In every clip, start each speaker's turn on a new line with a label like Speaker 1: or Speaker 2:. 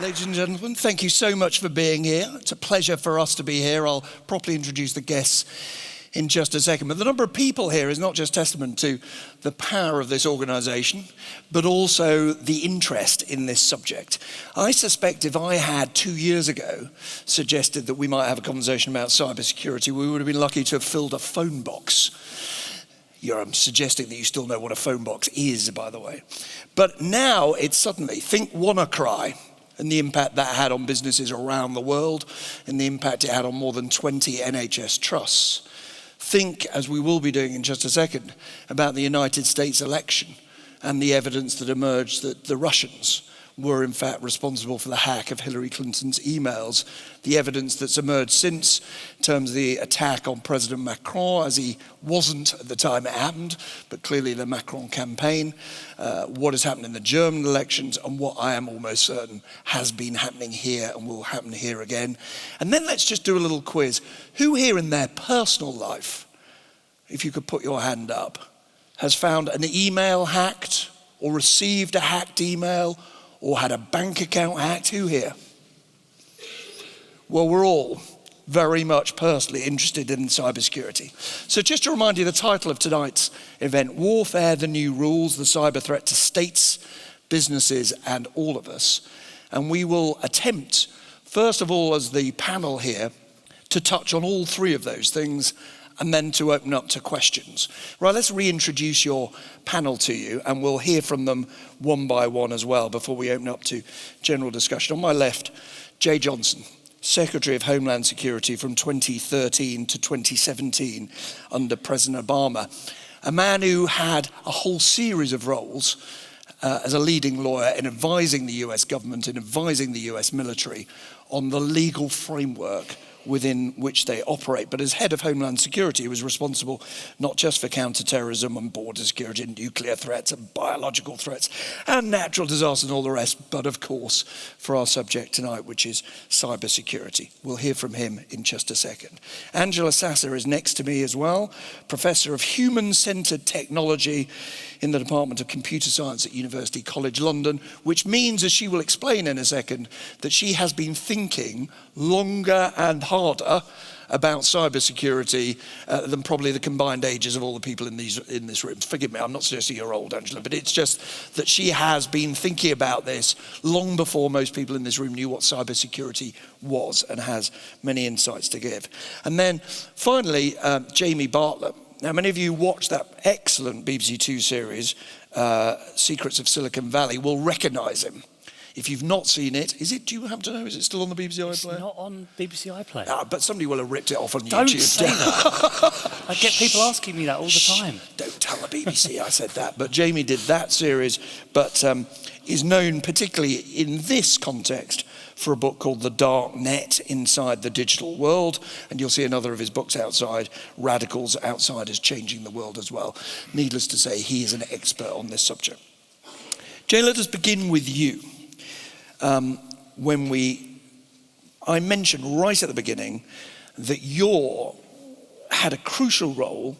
Speaker 1: Ladies and gentlemen, thank you so much for being here. It's a pleasure for us to be here. I'll properly introduce the guests in just a second. But the number of people here is not just testament to the power of this organization, but also the interest in this subject. I suspect if I had 2 years ago suggested that we might have a conversation about cybersecurity, we would have been lucky to have filled a phone box. I'm suggesting that you still know what a phone box is, by the way. But now it's suddenly, think WannaCry and the impact that had on businesses around the world and the impact it had on more than 20 NHS trusts. Think, as we will be doing in just a second, about the United States election and the evidence that emerged that the Russians were in fact responsible for the hack of Hillary Clinton's emails. The evidence that's emerged since in terms of the attack on President Macron, as he wasn't at the time it happened, but clearly the Macron campaign, what has happened in the German elections, and what I am almost certain has been happening here and will happen here again. And then let's just do a little quiz. Who here in their personal life, if you could put your hand up, has found an email hacked or received a hacked email or had a bank account hacked? Who here? Well, we're all very much personally interested in cybersecurity. So just to remind you, the title of tonight's event, Warfare, the New Rules, the Cyber Threat to States, Businesses, and All of Us. And we will attempt, first of all, as the panel here, to touch on all three of those things and then to open up to questions. Right, let's reintroduce your panel to you, and we'll hear from them one by one as well before we open up to general discussion. On my left, Jay Johnson, Secretary of Homeland Security from 2013 to 2017 under President Obama. A man who had a whole series of roles as a leading lawyer in advising the US government, in advising the US military on the legal framework within which they operate. But as head of Homeland Security, he was responsible not just for counterterrorism and border security and nuclear threats and biological threats and natural disasters and all the rest, but of course for our subject tonight, which is cybersecurity. We'll hear from him in just a second. Angela Sasser is next to me as well, Professor of Human-Centered Technology in the Department of Computer Science at University College London, which means, as she will explain in a second, that she has been thinking longer and harder about cybersecurity than probably the combined ages of all the people in this room. Forgive me, I'm not suggesting you're old, Angela, but it's just that she has been thinking about this long before most people in this room knew what cybersecurity was, and has many insights to give. And then finally, Jamie Bartlett. Now, many of you watched that excellent BBC Two series, Secrets of Silicon Valley, will recognize him. If you've not seen it, do you happen to know, is it still on the BBC iPlayer?
Speaker 2: It's not on BBC iPlayer.
Speaker 1: But somebody will have ripped it off on YouTube.
Speaker 2: Don't say that. I get people asking me that all the time.
Speaker 1: Don't tell the BBC I said that. But Jamie did that series, but is known particularly in this context for a book called The Dark Net, Inside the Digital World. And you'll see another of his books outside, Radicals, Outsiders, Changing the World as well. Needless to say, he is an expert on this subject. Jay, let us begin with you. I mentioned right at the beginning that you had a crucial role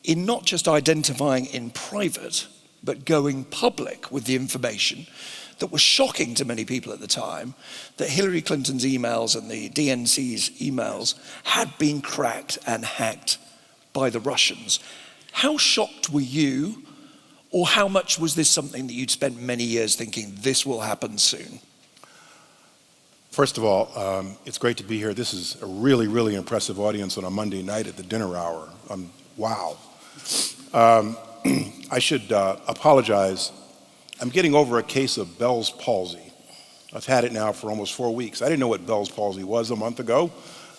Speaker 1: in not just identifying in private, but going public with the information that was shocking to many people at the time, that Hillary Clinton's emails and the DNC's emails had been cracked and hacked by the Russians. How shocked were you, or how much was this something that you'd spent many years thinking this will happen soon?
Speaker 3: First of all, it's great to be here. This is a really, really impressive audience on a Monday night at the dinner hour. Wow. I should apologize. I'm getting over a case of Bell's palsy. I've had it now for almost 4 weeks. I didn't know what Bell's palsy was a month ago,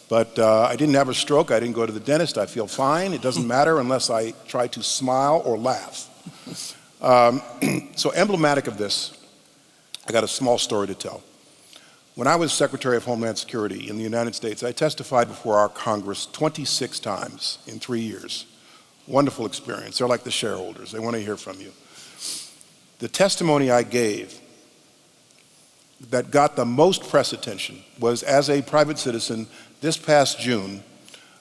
Speaker 3: but I didn't have a stroke. I didn't go to the dentist. I feel fine. It doesn't matter unless I try to smile or laugh. So emblematic of this, I got a small story to tell. When I was Secretary of Homeland Security in the United States, I testified before our Congress 26 times in 3 years. Wonderful experience. They're like the shareholders. They want to hear from you. The testimony I gave that got the most press attention was as a private citizen this past June,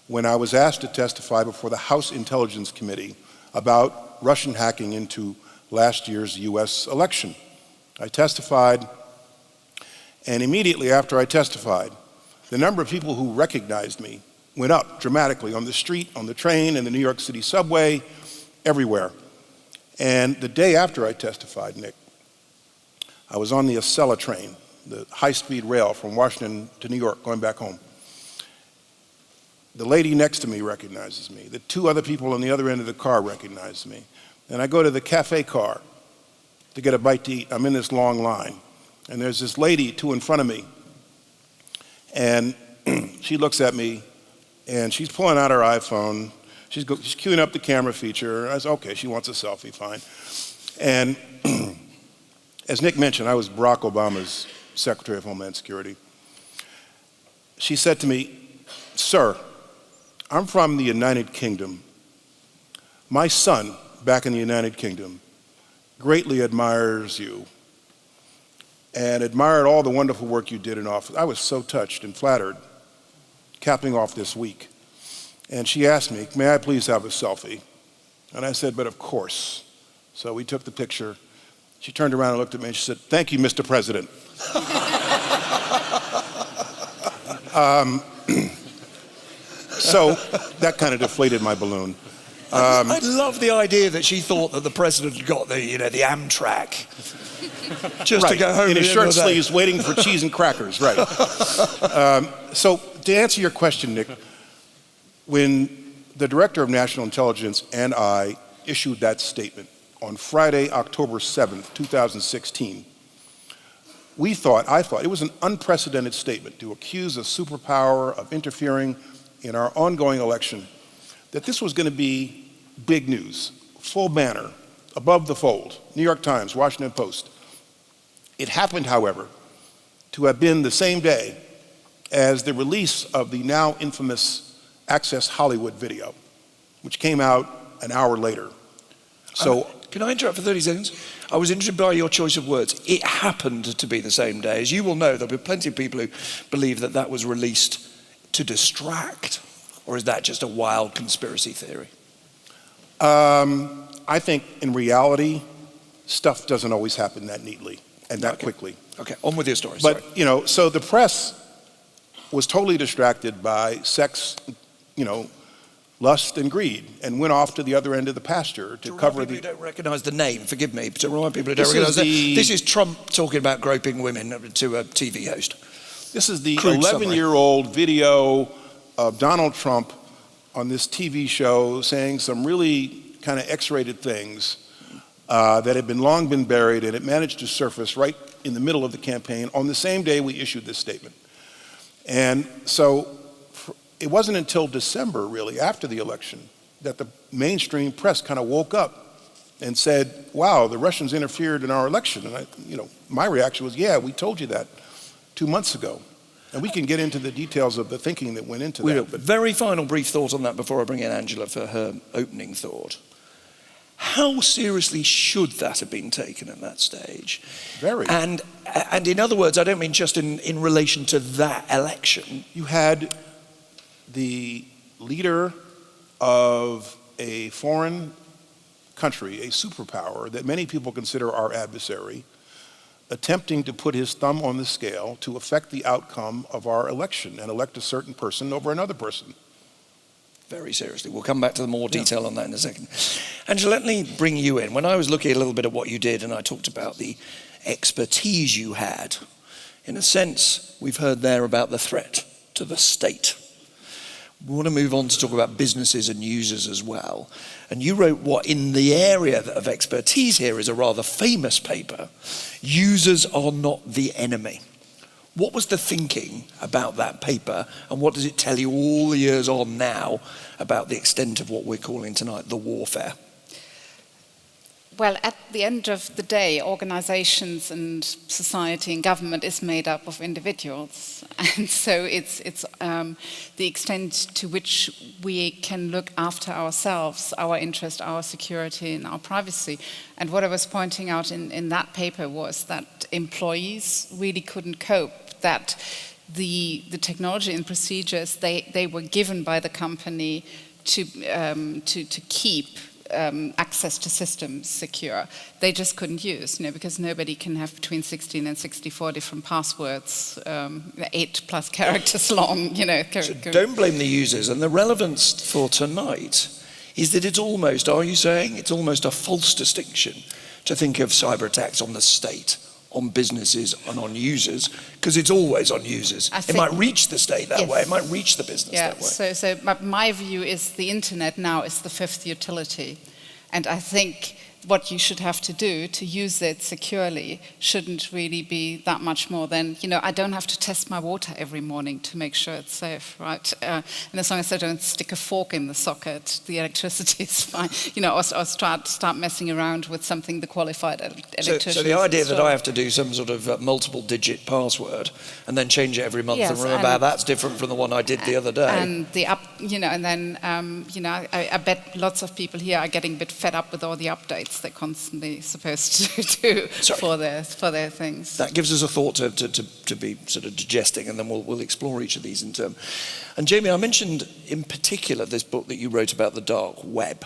Speaker 3: when I was asked to testify before the House Intelligence Committee about Russian hacking into last year's US election. I testified, And immediately after I testified, the number of people who recognized me went up dramatically on the street, on the train, in the New York City subway, everywhere. And the day after I testified, Nick, I was on the Acela train, the high-speed rail from Washington to New York, going back home. The lady next to me recognizes me. The two other people on the other end of the car recognize me. And I go to the cafe car to get a bite to eat. I'm in this long line. And there's this lady, two in front of me. And she looks at me, and she's pulling out her iPhone. She's queuing up the camera feature. I said, okay, she wants a selfie, fine. And as Nick mentioned, I was Barack Obama's Secretary of Homeland Security. She said to me, "Sir, I'm from the United Kingdom. My son, back in the United Kingdom, greatly admires you and admired all the wonderful work you did in office." I was so touched and flattered, capping off this week. And she asked me, "May I please have a selfie?" And I said, "But of course." So we took the picture. She turned around and looked at me and she said, "Thank you, Mr. President." So that kind of deflated my balloon.
Speaker 1: I love the idea that she thought that the president had got the Amtrak just to go home
Speaker 3: in his
Speaker 1: at the end
Speaker 3: shirt
Speaker 1: of the day.
Speaker 3: sleeves, waiting for cheese and crackers. Right. So to answer your question, Nick, when the Director of National Intelligence and I issued that statement on Friday, October 7th, 2016, I thought it was an unprecedented statement to accuse a superpower of interfering in our ongoing election, that this was going to be big news, full banner, above the fold, New York Times, Washington Post. It happened, however, to have been the same day as the release of the now infamous Access Hollywood video, which came out an hour later. So,
Speaker 1: can I interrupt for 30 seconds? I was interested by your choice of words. It happened to be the same day. As you will know, there'll be plenty of people who believe that that was released to distract, or is that just a wild conspiracy theory?
Speaker 3: I think in reality, stuff doesn't always happen that neatly and that quickly.
Speaker 1: Okay, on with your story.
Speaker 3: But,
Speaker 1: sorry.
Speaker 3: So the press was totally distracted by sex, lust and greed, and went off to the other end of the pasture to cover
Speaker 1: people
Speaker 3: the...
Speaker 1: who don't recognize the name, forgive me, but to remind people who don't
Speaker 3: This
Speaker 1: recognize
Speaker 3: is the-
Speaker 1: this is Trump talking about groping women to a TV host.
Speaker 3: This is the
Speaker 1: Crude summary.
Speaker 3: 11-year-old video of Donald Trump on this TV show saying some really kind of X-rated things that had long been buried, and it managed to surface right in the middle of the campaign on the same day we issued this statement. And so it wasn't until December, really, after the election, that the mainstream press kind of woke up and said, "Wow, the Russians interfered in our election." And my reaction was, "Yeah, we told you that 2 months ago." And we can get into the details of the thinking that went into that. But
Speaker 1: Very final brief thought on that before I bring in Angela for her opening thought. How seriously should that have been taken at that stage?
Speaker 3: very.
Speaker 1: And in other words, I don't mean just in relation to that election.
Speaker 3: You had the leader of a foreign country, a superpower that many people consider our adversary, attempting to put his thumb on the scale to affect the outcome of our election and elect a certain person over another person.
Speaker 1: Very seriously. We'll come back to the more detail on that in a second. Angela, let me bring you in. When I was looking a little bit at what you did and I talked about the expertise you had, in a sense, we've heard there about the threat to the state. We want to move on to talk about businesses and users as well. And you wrote what in the area of expertise here is a rather famous paper, Users Are Not the Enemy. What was the thinking about that paper, and what does it tell you all the years on now about the extent of what we're calling tonight the warfare?
Speaker 4: Well, at the end of the day, organizations and society and government is made up of individuals. And so it's the extent to which we can look after ourselves, our interest, our security, and our privacy. And what I was pointing out in that paper was that employees really couldn't cope, that the technology and procedures they were given by the company to keep access to systems secure, they just couldn't use, because nobody can have between 16 and 64 different passwords, 8+ characters long,
Speaker 1: So don't blame the users. And the relevance for tonight is that it's almost, are you saying, it's almost a false distinction to think of cyber attacks on the state, on businesses and on users, because it's always on users. It might reach the state that way, it might reach the business that way.
Speaker 4: So my view is the internet now is the fifth utility. And I think what you should have to do to use it securely shouldn't really be that much more than, I don't have to test my water every morning to make sure it's safe, right? And as long as I don't stick a fork in the socket, the electricity is fine. Or start messing around with something the qualified electrician.
Speaker 1: So the idea that I have to do some sort of multiple-digit password and then change it every month and remember that's different from the one I did the other day.
Speaker 4: And I bet lots of people here are getting a bit fed up with all the updates they're constantly supposed to do for their things.
Speaker 1: That gives us a thought to be sort of digesting, and then we'll explore each of these in turn. And Jamie, I mentioned in particular this book that you wrote about the dark web,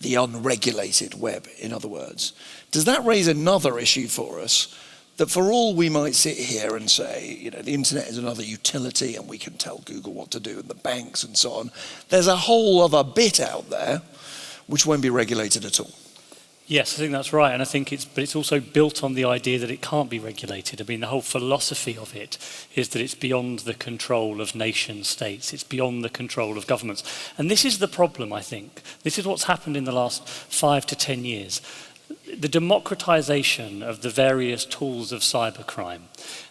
Speaker 1: the unregulated web, in other words. Does that raise another issue for us? That for all we might sit here and say, the internet is another utility and we can tell Google what to do and the banks and so on, there's a whole other bit out there which won't be regulated at all.
Speaker 2: Yes, I think that's right, and I think it's also built on the idea that it can't be regulated. I mean, the whole philosophy of it is that it's beyond the control of nation states, it's beyond the control of governments. And this is the problem, I think. This is what's happened in the last 5 to 10 years. The democratization of the various tools of cybercrime,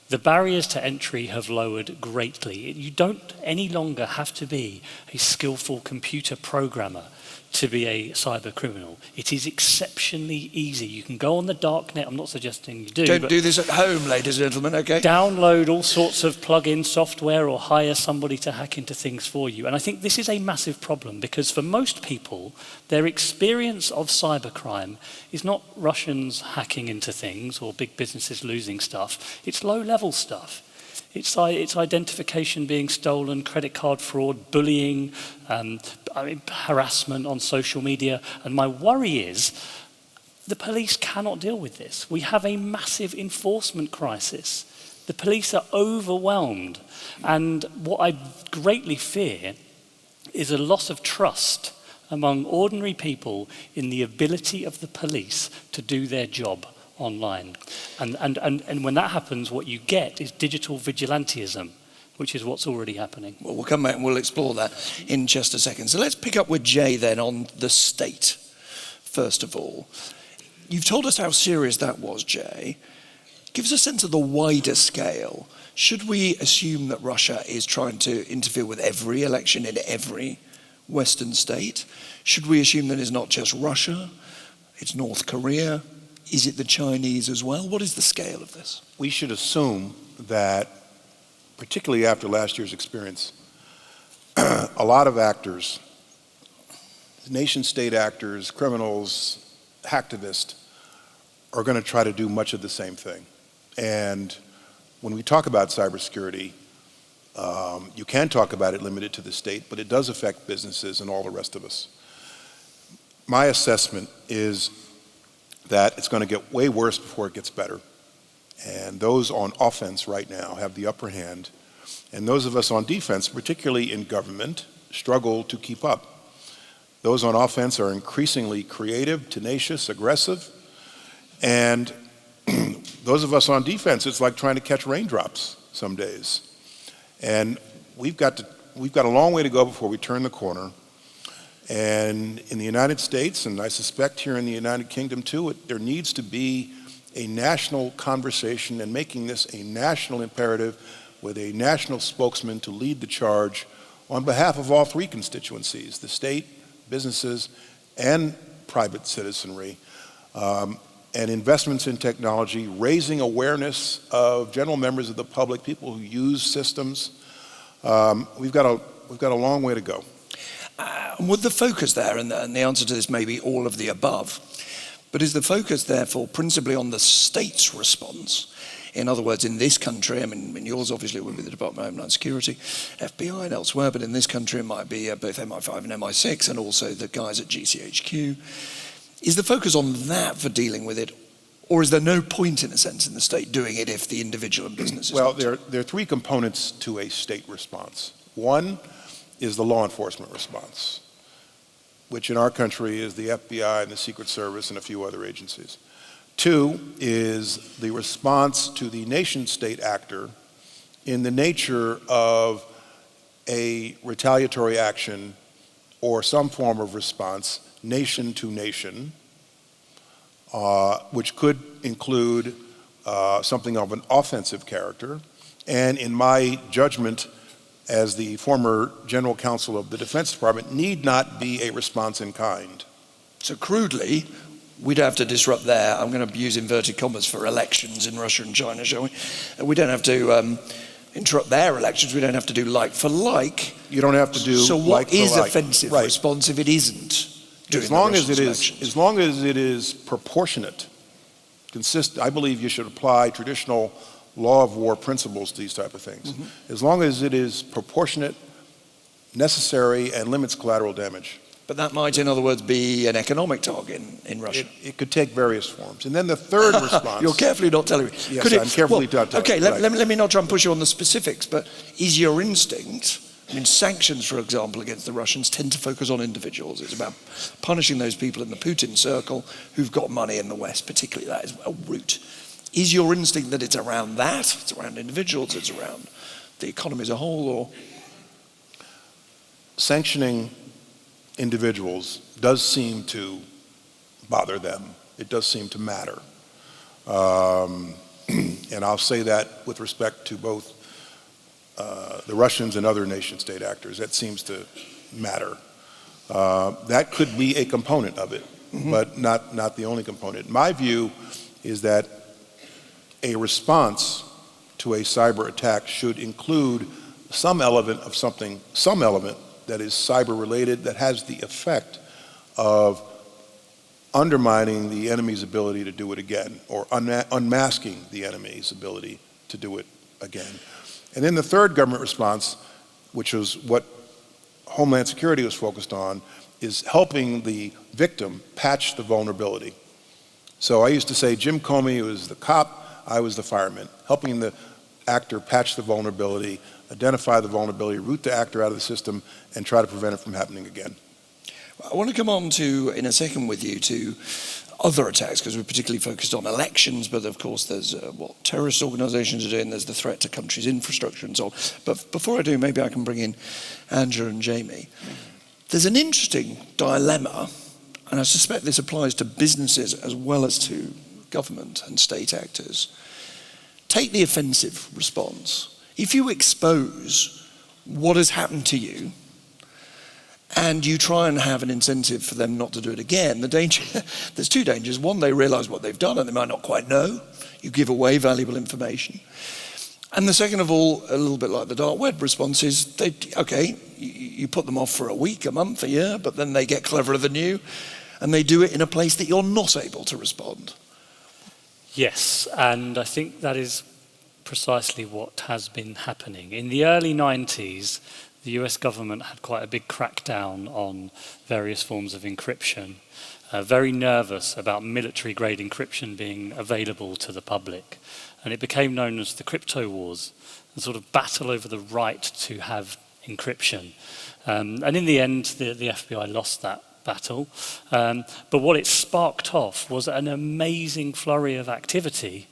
Speaker 2: the barriers to entry have lowered greatly. You don't any longer have to be a skillful computer programmer to be a cyber criminal. It is exceptionally easy. You can go on the darknet. I'm not suggesting you do.
Speaker 1: Don't do this at home, ladies and gentlemen, okay?
Speaker 2: Download all sorts of plug-in software or hire somebody to hack into things for you. And I think this is a massive problem because for most people, their experience of cybercrime is not Russians hacking into things or big businesses losing stuff. It's low-level stuff. It's identification being stolen, credit card fraud, bullying, harassment on social media. And my worry is the police cannot deal with this. We have a massive enforcement crisis. The police are overwhelmed. And what I greatly fear is a loss of trust among ordinary people in the ability of the police to do their job online. And when that happens, what you get is digital vigilantism, which is what's already happening.
Speaker 1: Well, we'll come back and we'll explore that in just a second. So let's pick up with Jay then on the state, first of all. You've told us how serious that was, Jay. Give us a sense of the wider scale. Should we assume that Russia is trying to interfere with every election in every Western state? Should we assume that it's not just Russia, it's North Korea? Is it the Chinese as well? What is the scale of this?
Speaker 3: We should assume that, particularly after last year's experience, a lot of actors, nation-state actors, criminals, hacktivists, are going to try to do much of the same thing. And when we talk about cybersecurity, you can talk about it limited to the state, but it does affect businesses and all the rest of us. My assessment is that it's going to get way worse before it gets better. And those on offense right now have the upper hand. And those of us on defense, particularly in government, struggle to keep up. Those on offense are increasingly creative, tenacious, aggressive. And those of us on defense, it's like trying to catch raindrops some days. And we've got a long way to go before we turn the corner. And in the United States, and I suspect here in the United Kingdom too, there needs to be a national conversation and making this a national imperative with a national spokesman to lead the charge on behalf of all three constituencies, the state, businesses, and private citizenry, and investments in technology, raising awareness of general members of the public, people who use systems. We've got a long way to go.
Speaker 1: Would the focus there, and the answer to this may be all of the above, but is the focus therefore principally on the state's response In other words, in this country, I mean yours obviously would be the Department of Homeland Security, FBI and elsewhere, but in this country it might be both MI5 and MI6 and also the guys at GCHQ. Is the focus on that for dealing with it, or is there no point in a sense in the state doing it if the individual and business is
Speaker 3: Well,
Speaker 1: not?
Speaker 3: there are three components to a state response. One is the law enforcement response, which in our country is the FBI and the Secret Service and a few other agencies. Two is the response to the nation-state actor in the nature of a retaliatory action or some form of response, nation to nation, which could include something of an offensive character. And in my judgment, as the former General Counsel of the Defense Department, need not be a response in kind.
Speaker 1: So crudely, we'd have to disrupt there. I'm going to use inverted commas for elections in Russia and China, shall we? We don't have to interrupt their elections. We don't have to do like for like.
Speaker 3: You don't have to do
Speaker 1: so what
Speaker 3: like
Speaker 1: is
Speaker 3: for like.
Speaker 1: offensive
Speaker 3: Right.
Speaker 1: response if it isn't doing
Speaker 3: As long
Speaker 1: the
Speaker 3: as it
Speaker 1: Russians'
Speaker 3: is,
Speaker 1: elections?
Speaker 3: as long as it is proportionate, consistent, I believe you should apply traditional law of war principles to these type of things. As long as it is proportionate, necessary, and limits collateral damage.
Speaker 1: But that might, in other words, be an economic target in Russia.
Speaker 3: It could take various forms. And then the third response.
Speaker 1: You're carefully not telling me.
Speaker 3: Yes,
Speaker 1: Could it,
Speaker 3: I'm carefully not telling
Speaker 1: Okay,
Speaker 3: you.
Speaker 1: let,
Speaker 3: Right.
Speaker 1: let me not try and push you on the specifics, but is your instinct, I mean, sanctions, for example, against the Russians tend to focus on individuals. It's about punishing those people in the Putin circle who've got money in the West, particularly that is a route. Is your instinct that it's around that, it's around individuals, it's around the economy as a whole, or?
Speaker 3: Sanctioning individuals does seem to bother them. It does seem to matter. And I'll say that with respect to both the Russians and other nation-state actors. That seems to matter. That could be a component of it, but not the only component. My view is that a response to a cyber attack should include some element of something, some element that is cyber related that has the effect of undermining the enemy's ability to do it again, or unmasking the enemy's ability to do it again. And then the third government response, which was what Homeland Security was focused on, is helping the victim patch the vulnerability. So I used to say Jim Comey was the cop, I was the fireman, helping the actor patch the vulnerability, identify the vulnerability, root the actor out of the system, and try to prevent it from happening again.
Speaker 1: I want to come on to, in a second with you, to other attacks, because we're particularly focused on elections, but of course there's what terrorist organizations are doing, there's the threat to countries' infrastructure and so on. But before I do, maybe I can bring in Angela and Jamie. There's an interesting dilemma, and I suspect this applies to businesses as well as to government and state actors. Take the offensive response. If you expose what has happened to you, and you try and have an incentive for them not to do it again, the danger, there's two dangers. One, they realize what they've done and they might not quite know. You give away valuable information. And the second of all, a little bit like the dark web response is, you put them off for a week, a month, a year, but then they get cleverer than you, and they do it in a place that you're not able to respond.
Speaker 2: Yes, and I think that is precisely what has been happening. In the early 90s, the US government had quite a big crackdown on various forms of encryption, very nervous about military-grade encryption being available to the public. And it became known as the crypto wars, a sort of battle over the right to have encryption. And in the end, the FBI lost that battle. But what it sparked off was an amazing flurry of activity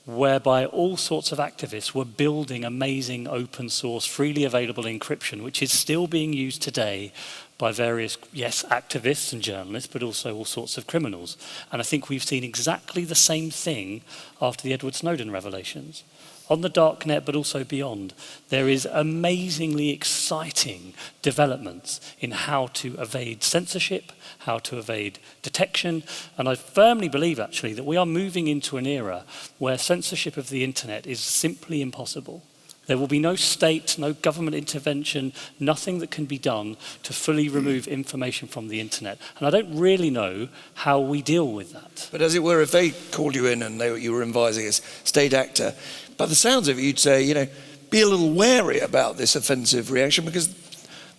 Speaker 2: whereby all sorts of activists were building amazing open source, freely available encryption, which is still being used today by various, yes, activists and journalists, but also all sorts of criminals. And I think we've seen exactly the same thing after the Edward Snowden revelations. On the darknet, but also beyond, there is amazingly exciting developments in how to evade censorship, how to evade detection, and I firmly believe actually that we are moving into an era where censorship of the internet is simply impossible. There will be no state, no government intervention, nothing that can be done to fully remove information from the internet. And I don't really know how we deal with that.
Speaker 1: But as it were, if they called you in and you were advising as state actor, by the sounds of it, you'd say, be a little wary about this offensive reaction because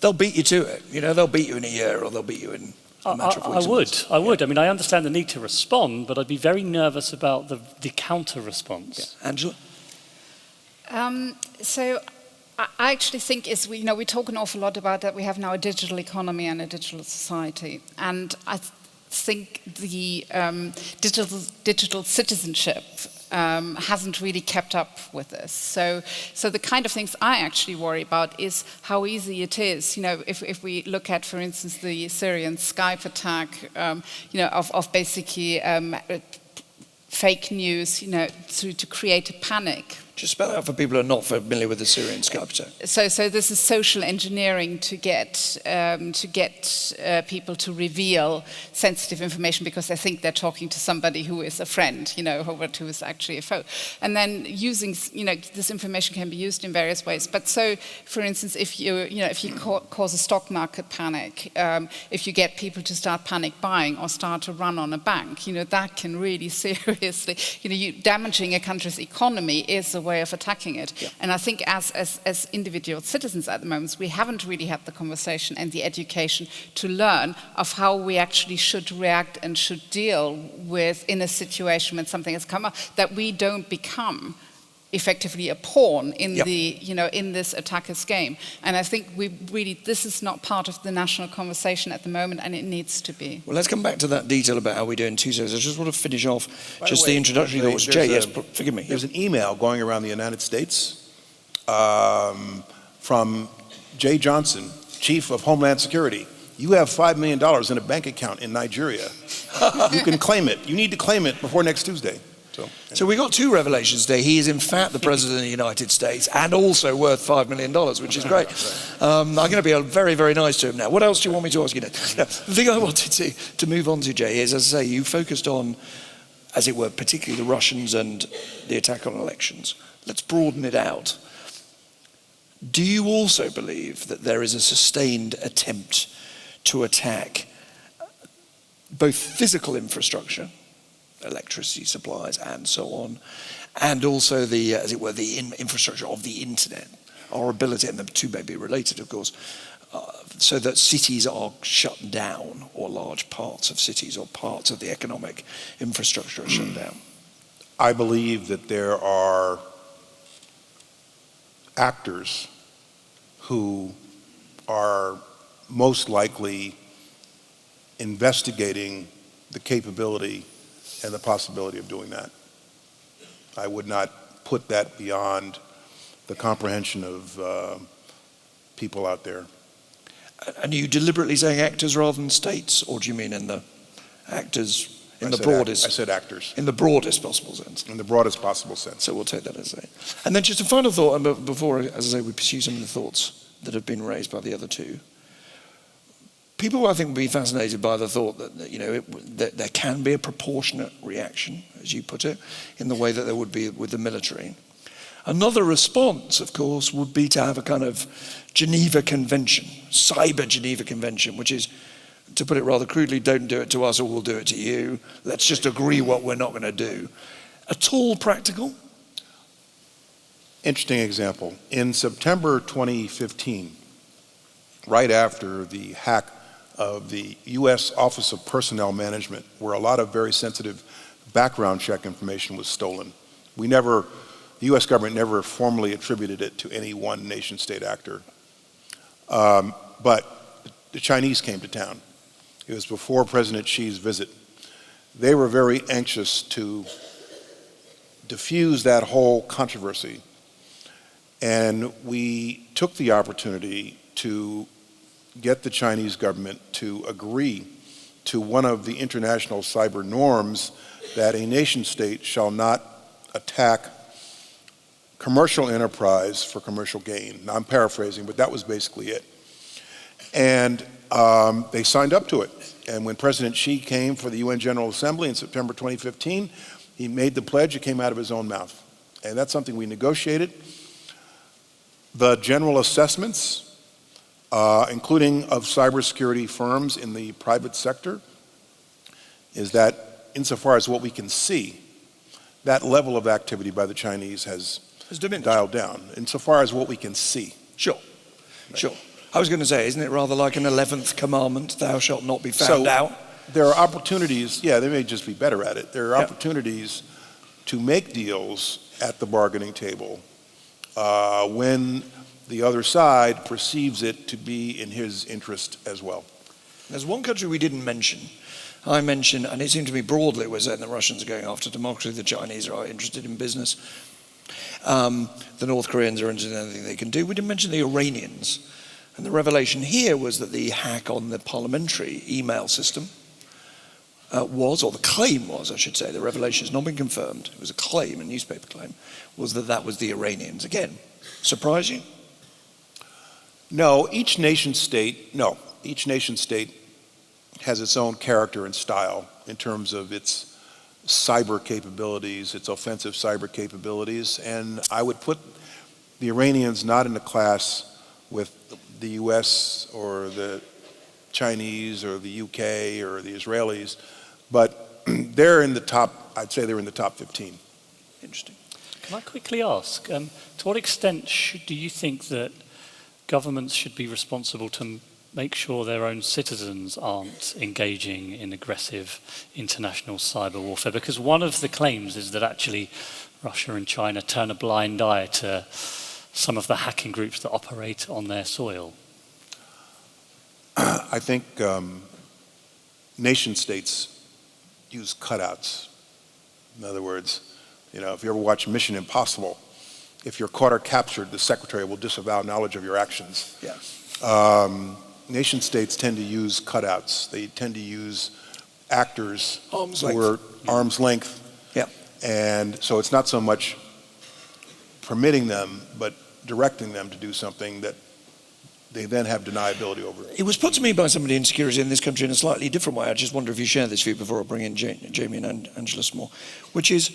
Speaker 1: they'll beat you to it. They'll beat you in a year or they'll beat you in a matter of weeks.
Speaker 2: I would. I mean, I understand the need to respond, but I'd be very nervous about the counter-response.
Speaker 1: Yeah. Angela?
Speaker 4: So I actually think we talk an awful lot about that we have now a digital economy and a digital society. And I think the digital citizenship hasn't really kept up with this. So the kind of things I actually worry about is how easy it is. If we look at, for instance, the Syrian Skype attack, of basically fake news, to create a panic.
Speaker 1: Just spell out for people who are not familiar with the Syrian Skype attack.
Speaker 4: So this is social engineering to get people to reveal sensitive information because they think they're talking to somebody who is a friend, who is actually a foe. And then using, this information can be used in various ways. But so, for instance, if you cause a stock market panic, if you get people to start panic buying or start to run on a bank, that can really seriously, damaging a country's economy is a way of attacking it. Yeah. And I think as individual citizens at the moment, we haven't really had the conversation and the education to learn of how we actually should react and should deal with in a situation when something has come up, that we don't become effectively a pawn in in this attacker's game. And I think this is not part of the national conversation at the moment, and it needs to be.
Speaker 1: Well, let's come back to that detail about how we do in 2 seconds. I just want to finish off the introductory thoughts. Jay, yes, forgive me.
Speaker 3: There's an email going around the United States from Jay Johnson, Chief of Homeland Security. You have $5 million in a bank account in Nigeria. You can claim it. You need to claim it before next Tuesday.
Speaker 1: So we got 2 revelations today. He is in fact the President of the United States and also worth $5 million, which is great. I'm going to be very, very nice to him now. What else do you want me to ask you next? Now, the thing I wanted to move on to, Jay, is, as I say, you focused on, as it were, particularly the Russians and the attack on elections. Let's broaden it out. Do you also believe that there is a sustained attempt to attack both physical infrastructure, electricity supplies and so on, and also the, as it were, the infrastructure of the internet, our ability, and the two may be related, of course, so that cities are shut down, or large parts of cities or parts of the economic infrastructure are shut down?
Speaker 3: I believe that there are actors who are most likely investigating the capability and the possibility of doing that. I would not put that beyond the comprehension of people out there.
Speaker 1: And are you deliberately saying actors rather than states, or do you mean in the actors in the broadest?
Speaker 3: I said actors.
Speaker 1: In the broadest possible sense.
Speaker 3: In the broadest possible sense.
Speaker 1: So we'll take that as a. And then just a final thought, and before, as I say, we pursue some of the thoughts that have been raised by the other two. People, I think, will be fascinated by the thought that that there can be a proportionate reaction, as you put it, in the way that there would be with the military. Another response, of course, would be to have a kind of Geneva Convention, cyber Geneva Convention, which is, to put it rather crudely, don't do it to us or we'll do it to you. Let's just agree what we're not going to do. At all practical?
Speaker 3: Interesting example. In September 2015, right after the hack of the U.S. Office of Personnel Management, where a lot of very sensitive background check information was stolen. The U.S. government never formally attributed it to any one nation-state actor. But the Chinese came to town. It was before President Xi's visit. They were very anxious to diffuse that whole controversy. And we took the opportunity to get the Chinese government to agree to one of the international cyber norms that a nation state shall not attack commercial enterprise for commercial gain. Now, I'm paraphrasing, but that was basically it. And they signed up to it. And when President Xi came for the UN General Assembly in September 2015, he made the pledge. It came out of his own mouth. And that's something we negotiated. The general assessments, including of cybersecurity firms in the private sector, is that insofar as what we can see, that level of activity by the Chinese has dialed down, insofar as what we can see.
Speaker 1: Sure, sure. I was going to say, isn't it rather like an 11th commandment, thou shalt not be found out?
Speaker 3: There are opportunities, yeah, they may just be better at it. There are opportunities to make deals at the bargaining table when the other side perceives it to be in his interest as well.
Speaker 1: There's one country we didn't mention. I mentioned, and it seemed to me broadly, we're saying the Russians are going after democracy, the Chinese are interested in business, the North Koreans are interested in anything they can do. We didn't mention the Iranians. And the revelation here was that the hack on the parliamentary email system was, or the claim was, I should say, the revelation has not been confirmed, it was a claim, a newspaper claim, was that that was the Iranians. Again, surprise you?
Speaker 3: No, each nation state has its own character and style in terms of its cyber capabilities, its offensive cyber capabilities, and I would put the Iranians not in a class with the US or the Chinese or the UK or the Israelis, but they're in the top, I'd say they're in the top 15.
Speaker 1: Interesting.
Speaker 2: Can I quickly ask, to what extent do you think that governments should be responsible to make sure their own citizens aren't engaging in aggressive international cyber warfare? Because one of the claims is that actually Russia and China turn a blind eye to some of the hacking groups that operate on their soil.
Speaker 3: I think nation states use cutouts. In other words, if you ever watch Mission Impossible, if you're caught or captured, the secretary will disavow knowledge of your actions.
Speaker 1: Yeah.
Speaker 3: Nation states tend to use cutouts. They tend to use actors who are arm's length.
Speaker 1: Yeah.
Speaker 3: And so it's not so much permitting them, but directing them to do something that they then have deniability over.
Speaker 1: It was put to me by somebody in security in this country in a slightly different way. I just wonder if you share this view before I bring in Jamie and Angela Small, which is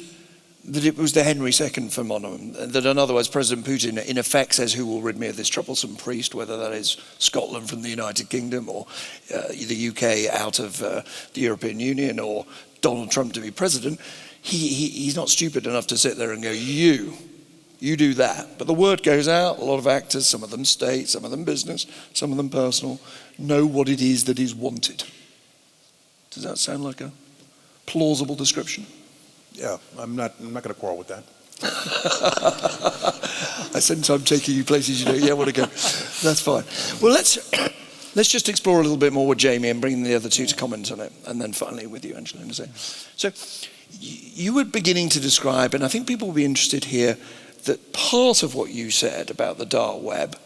Speaker 1: that it was the Henry II phenomenon, that in other words, President Putin in effect says, who will rid me of this troublesome priest, whether that is Scotland from the United Kingdom or the UK out of the European Union or Donald Trump to be president. He's not stupid enough to sit there and go, you do that. But the word goes out, a lot of actors, some of them state, some of them business, some of them personal, know what it is that is wanted. Does that sound like a plausible description?
Speaker 3: Yeah, I'm not going to quarrel with that.
Speaker 1: I sense I'm taking you places you don't want to go. That's fine. Well, let's just explore a little bit more with Jamie and bring the other two to comment on it, and then finally with you, Angela, in a second. So you were beginning to describe, and I think people will be interested here, that part of what you said about the dark web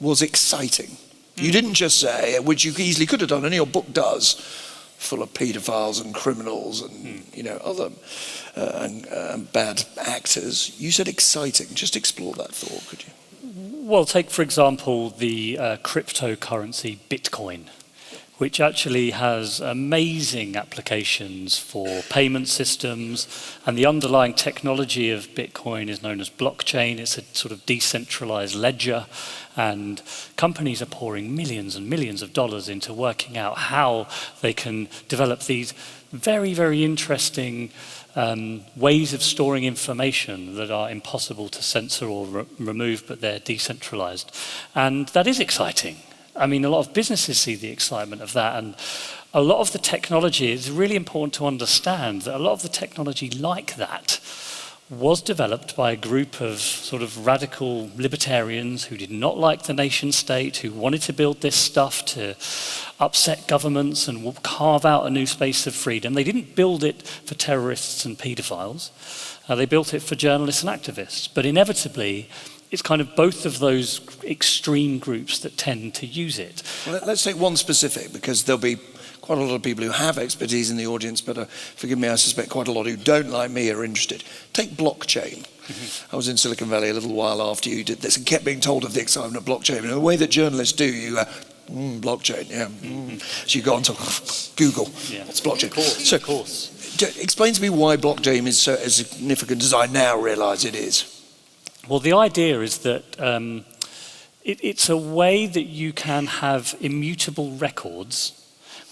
Speaker 1: was exciting. You didn't just say, which you easily could have done, and your book does, full of paedophiles and criminals and other and bad actors. You said exciting. Just explore that thought, could you?
Speaker 2: Well, take for example the cryptocurrency Bitcoin, which actually has amazing applications for payment systems, and the underlying technology of Bitcoin is known as blockchain. It's a sort of decentralized ledger, and companies are pouring millions and millions of dollars into working out how they can develop these very, very interesting ways of storing information that are impossible to censor or remove, but they're decentralized. And that is exciting. I mean, a lot of businesses see the excitement of that, and a lot of the technology, it's really important to understand that a lot of the technology like that was developed by a group of sort of radical libertarians who did not like the nation state, who wanted to build this stuff to upset governments and carve out a new space of freedom. They didn't build it for terrorists and paedophiles. They built it for journalists and activists. But inevitably, it's kind of both of those extreme groups that tend to use it.
Speaker 1: Well, let's take one specific, because there'll be quite a lot of people who have expertise in the audience, but forgive me, I suspect quite a lot who don't, like me, are interested. Take blockchain. I was in Silicon Valley a little while after you did this and kept being told of the excitement of blockchain. And the way that journalists do, you go, blockchain, yeah. So you go on to Google, what's blockchain?
Speaker 2: Of course.
Speaker 1: Explain to me why blockchain is so as significant as I now realise it is.
Speaker 2: Well, the idea is that It's a way that you can have immutable records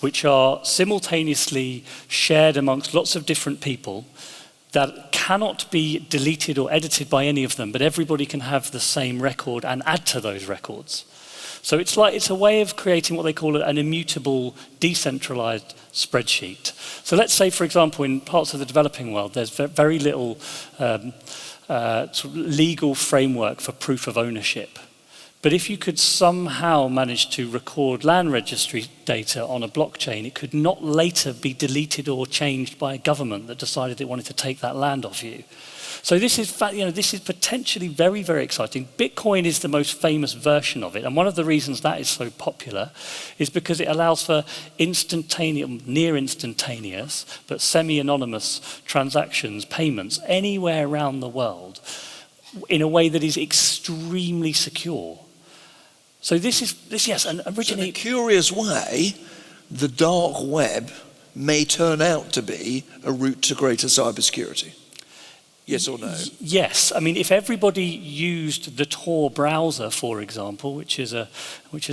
Speaker 2: which are simultaneously shared amongst lots of different people that cannot be deleted or edited by any of them, but everybody can have the same record and add to those records. So it's a way of creating what they call an immutable, decentralized spreadsheet. So let's say, for example, in parts of the developing world, there's very little sort of legal framework for proof of ownership. But if you could somehow manage to record land registry data on a blockchain, it could not later be deleted or changed by a government that decided it wanted to take that land off you. So this is potentially very, very exciting. Bitcoin is the most famous version of it, and one of the reasons that is so popular is because it allows for instantaneous, near instantaneous, but semi-anonymous transactions, payments anywhere around the world in a way that is extremely secure. So this is, yes, and originally...
Speaker 1: So in a curious way, the dark web may turn out to be a route to greater cybersecurity. Yes or no?
Speaker 2: Yes. I mean, if everybody used the Tor browser, for example, which is a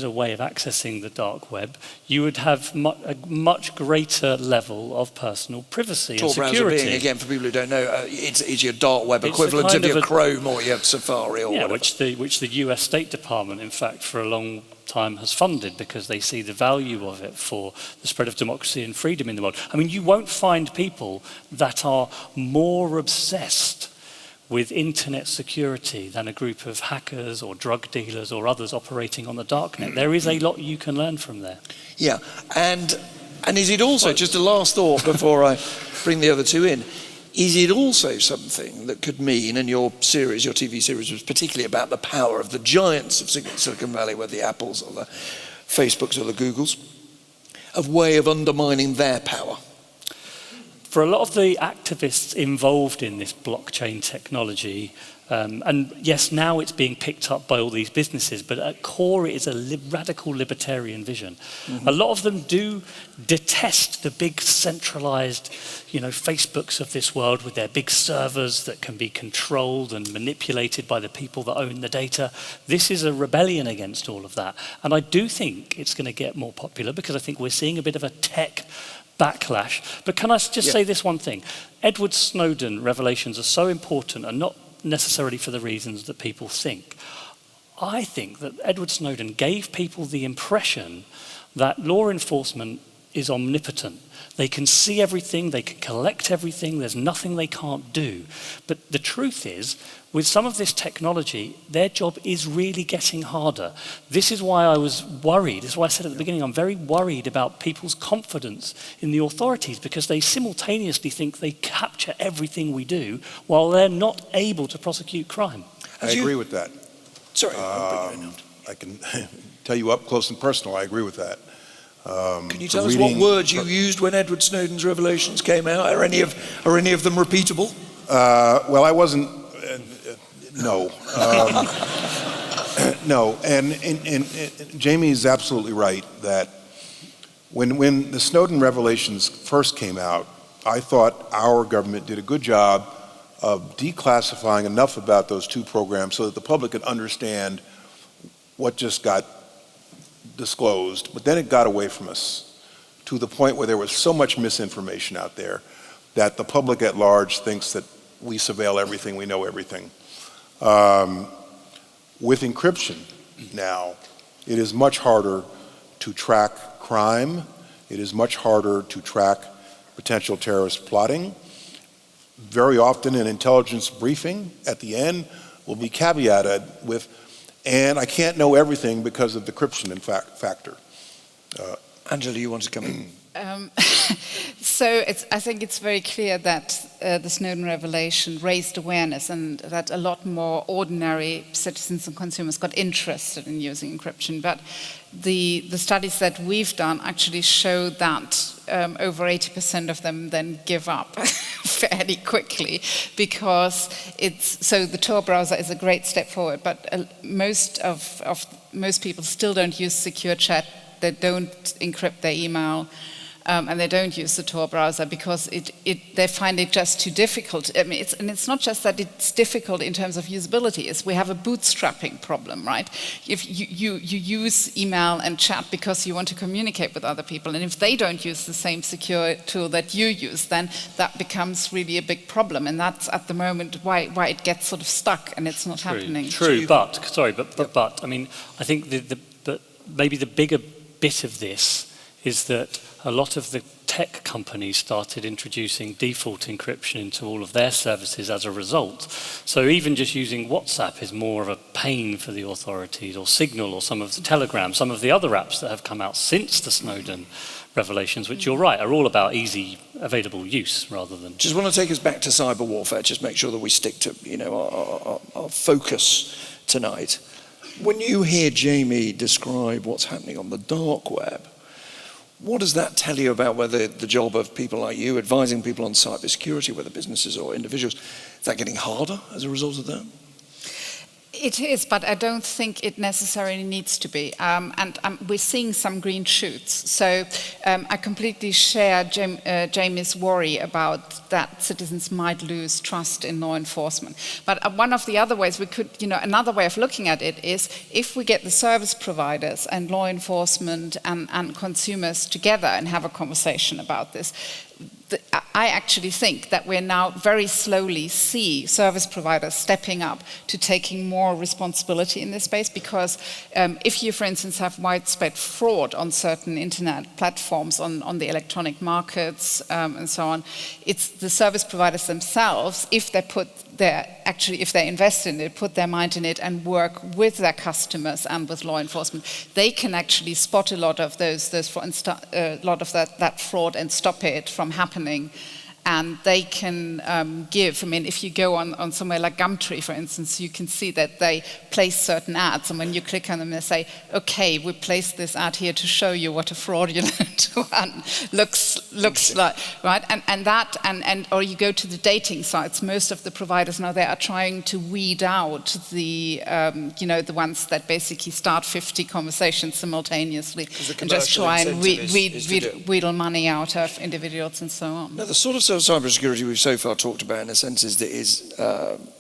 Speaker 2: way of accessing the dark web, you would have a much greater level of personal privacy and security.
Speaker 1: Tor browser being, again, for people who don't know, it's your dark web equivalent of your Chrome or your Safari or whatever.
Speaker 2: Which the US State Department, in fact, for a long time has funded because they see the value of it for the spread of democracy and freedom in the world. I mean, you won't find people that are more obsessed with internet security than a group of hackers or drug dealers or others operating on the darknet. There is a lot you can learn from there.
Speaker 1: Yeah, and is it also, just a last thought before I bring the other two in, is it also something that could mean, and your TV series was particularly about the power of the giants of Silicon Valley, whether the Apples or the Facebooks or the Googles, a way of undermining their power?
Speaker 2: For a lot of the activists involved in this blockchain technology, and yes, now it's being picked up by all these businesses, but at core it is a radical libertarian vision. Mm-hmm. A lot of them do detest the big centralized, Facebooks of this world with their big servers that can be controlled and manipulated by the people that own the data. This is a rebellion against all of that. And I do think it's going to get more popular because I think we're seeing a bit of a tech backlash. But can I just say this one thing? Edward Snowden revelations are so important and not necessarily for the reasons that people think. I think that Edward Snowden gave people the impression that law enforcement is omnipotent. They can see everything, they can collect everything, there's nothing they can't do. But the truth is, with some of this technology, their job is really getting harder. This is why I was worried. This is why I said at the beginning, I'm very worried about people's confidence in the authorities because they simultaneously think they capture everything we do while they're not able to prosecute crime.
Speaker 3: I agree with that.
Speaker 1: Sorry.
Speaker 3: I can tell you up close and personal, I agree with that.
Speaker 1: Can you tell us what words you used when Edward Snowden's revelations came out? Are any of them repeatable?
Speaker 3: Well, I wasn't. No. No. And Jamie is absolutely right that when the Snowden revelations first came out, I thought our government did a good job of declassifying enough about those two programs so that the public could understand what just got disclosed, but then it got away from us to the point where there was so much misinformation out there that the public at large thinks that we surveil everything, we know everything. With encryption now, it is much harder to track crime, it is much harder to track potential terrorist plotting. Very often an intelligence briefing at the end will be caveated with, and I can't know everything because of the encryption factor.
Speaker 1: Angela, you want to come in?
Speaker 4: So I think it's very clear that the Snowden revelation raised awareness and that a lot more ordinary citizens and consumers got interested in using encryption. But the studies that we've done actually show that over 80% of them then give up fairly quickly because the Tor browser is a great step forward, but most people still don't use secure chat, they don't encrypt their email. and they don't use the Tor browser because they find it just too difficult. I mean, it's not just that it's difficult in terms of usability. We have a bootstrapping problem, right? If you use email and chat because you want to communicate with other people, and if they don't use the same secure tool that you use, then that becomes really a big problem, and that's at the moment why it gets sort of stuck and it's not happening.
Speaker 2: True, but I mean, I think maybe the bigger bit of this is that a lot of the tech companies started introducing default encryption into all of their services as a result. So even just using WhatsApp is more of a pain for the authorities, or Signal, or some of the Telegram, some of the other apps that have come out since the Snowden revelations, which you're right, are all about easy available use rather than...
Speaker 1: Just want to take us back to cyber warfare, just make sure that we stick to our focus tonight. When you hear Jamie describe what's happening on the dark web, what does that tell you about whether the job of people like you, advising people on cybersecurity, whether businesses or individuals, is that getting harder as a result of that?
Speaker 4: It is, but I don't think it necessarily needs to be. And we're seeing some green shoots. So I completely share Jamie's worry about that citizens might lose trust in law enforcement. But one of the other ways we could, another way of looking at it is if we get the service providers and law enforcement and consumers together and have a conversation about this, I actually think that we're now very slowly see service providers stepping up to taking more responsibility in this space, because if you, for instance, have widespread fraud on certain internet platforms, on the electronic markets and so on, it's the service providers themselves, if they invest in it, put their mind in it and work with their customers and with law enforcement, they can actually spot a lot of that fraud and stop it from happening. And they can give, if you go on somewhere like Gumtree, for instance, you can see that they place certain ads, and when you click on them, they say, okay, we placed this ad here to show you what a fraudulent one looks like, right? Or you go to the dating sites, most of the providers now, they are trying to weed out the ones that basically start 50 conversations simultaneously and just try and wheedle money out of individuals and so on.
Speaker 1: Now, the sort of cybersecurity we've so far talked about, in a sense, is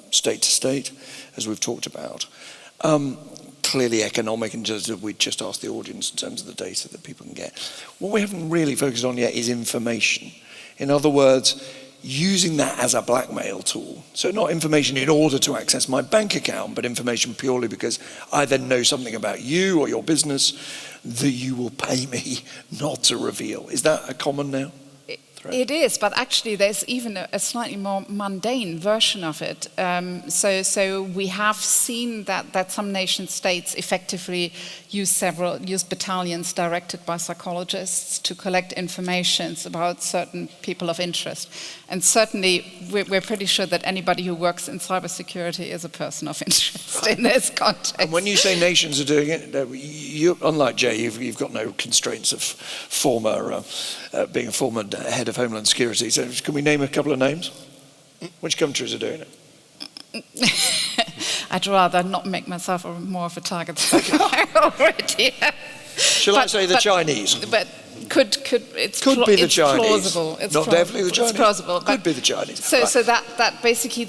Speaker 1: state to state, as we've talked about. Clearly economic, and we just asked the audience in terms of the data that people can get. What we haven't really focused on yet is information. In other words, using that as a blackmail tool. So not information in order to access my bank account, but information purely because I then know something about you or your business that you will pay me not to reveal. Is that a common now?
Speaker 4: It is, but actually there's even a slightly more mundane version of it. So we have seen that some nation states effectively use battalions directed by psychologists to collect information about certain people of interest. And certainly we're pretty sure that anybody who works in cybersecurity is a person of interest in this context. And
Speaker 1: when you say nations are doing it, you, unlike Jay, you've got no constraints of being a former head of Homeland Security. So can we name a couple of names? Which countries are doing it?
Speaker 4: I'd rather not make myself more of a target than I already am.
Speaker 1: Shall I say the Chinese?
Speaker 4: But could
Speaker 1: be the Chinese.
Speaker 4: Plausible. It's
Speaker 1: not definitely the Chinese.
Speaker 4: It's plausible.
Speaker 1: Could be the Chinese.
Speaker 4: So that basically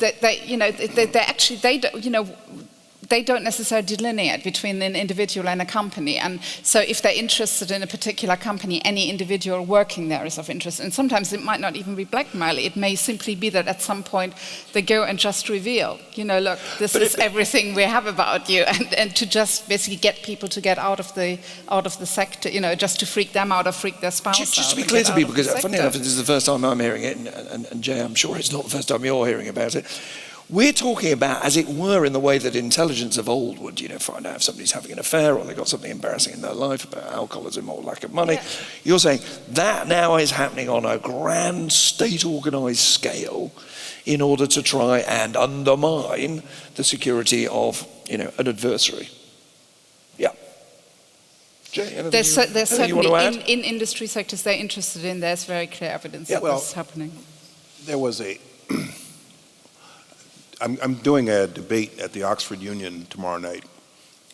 Speaker 4: they don't necessarily delineate between an individual and a company. And so if they're interested in a particular company, any individual working there is of interest. And sometimes it might not even be blackmail. It may simply be that at some point they go and just reveal, look, this is everything we have about you. And to just basically get people to get out of the sector, just to freak them out or freak their spouse out.
Speaker 1: Just to be clear to people, because funny enough, this is the first time I'm hearing it, and Jay, I'm sure it's not the first time you're hearing about it. We're talking about, as it were, in the way that intelligence of old would, find out if somebody's having an affair or they've got something embarrassing in their life about alcoholism or lack of money. Yeah. You're saying that now is happening on a grand state-organized scale in order to try and undermine the security of, an adversary. Yeah. Jay,
Speaker 4: there's certainly in industry sectors they're interested in. There's very clear evidence that this is happening.
Speaker 3: There was I'm doing a debate at the Oxford Union tomorrow night,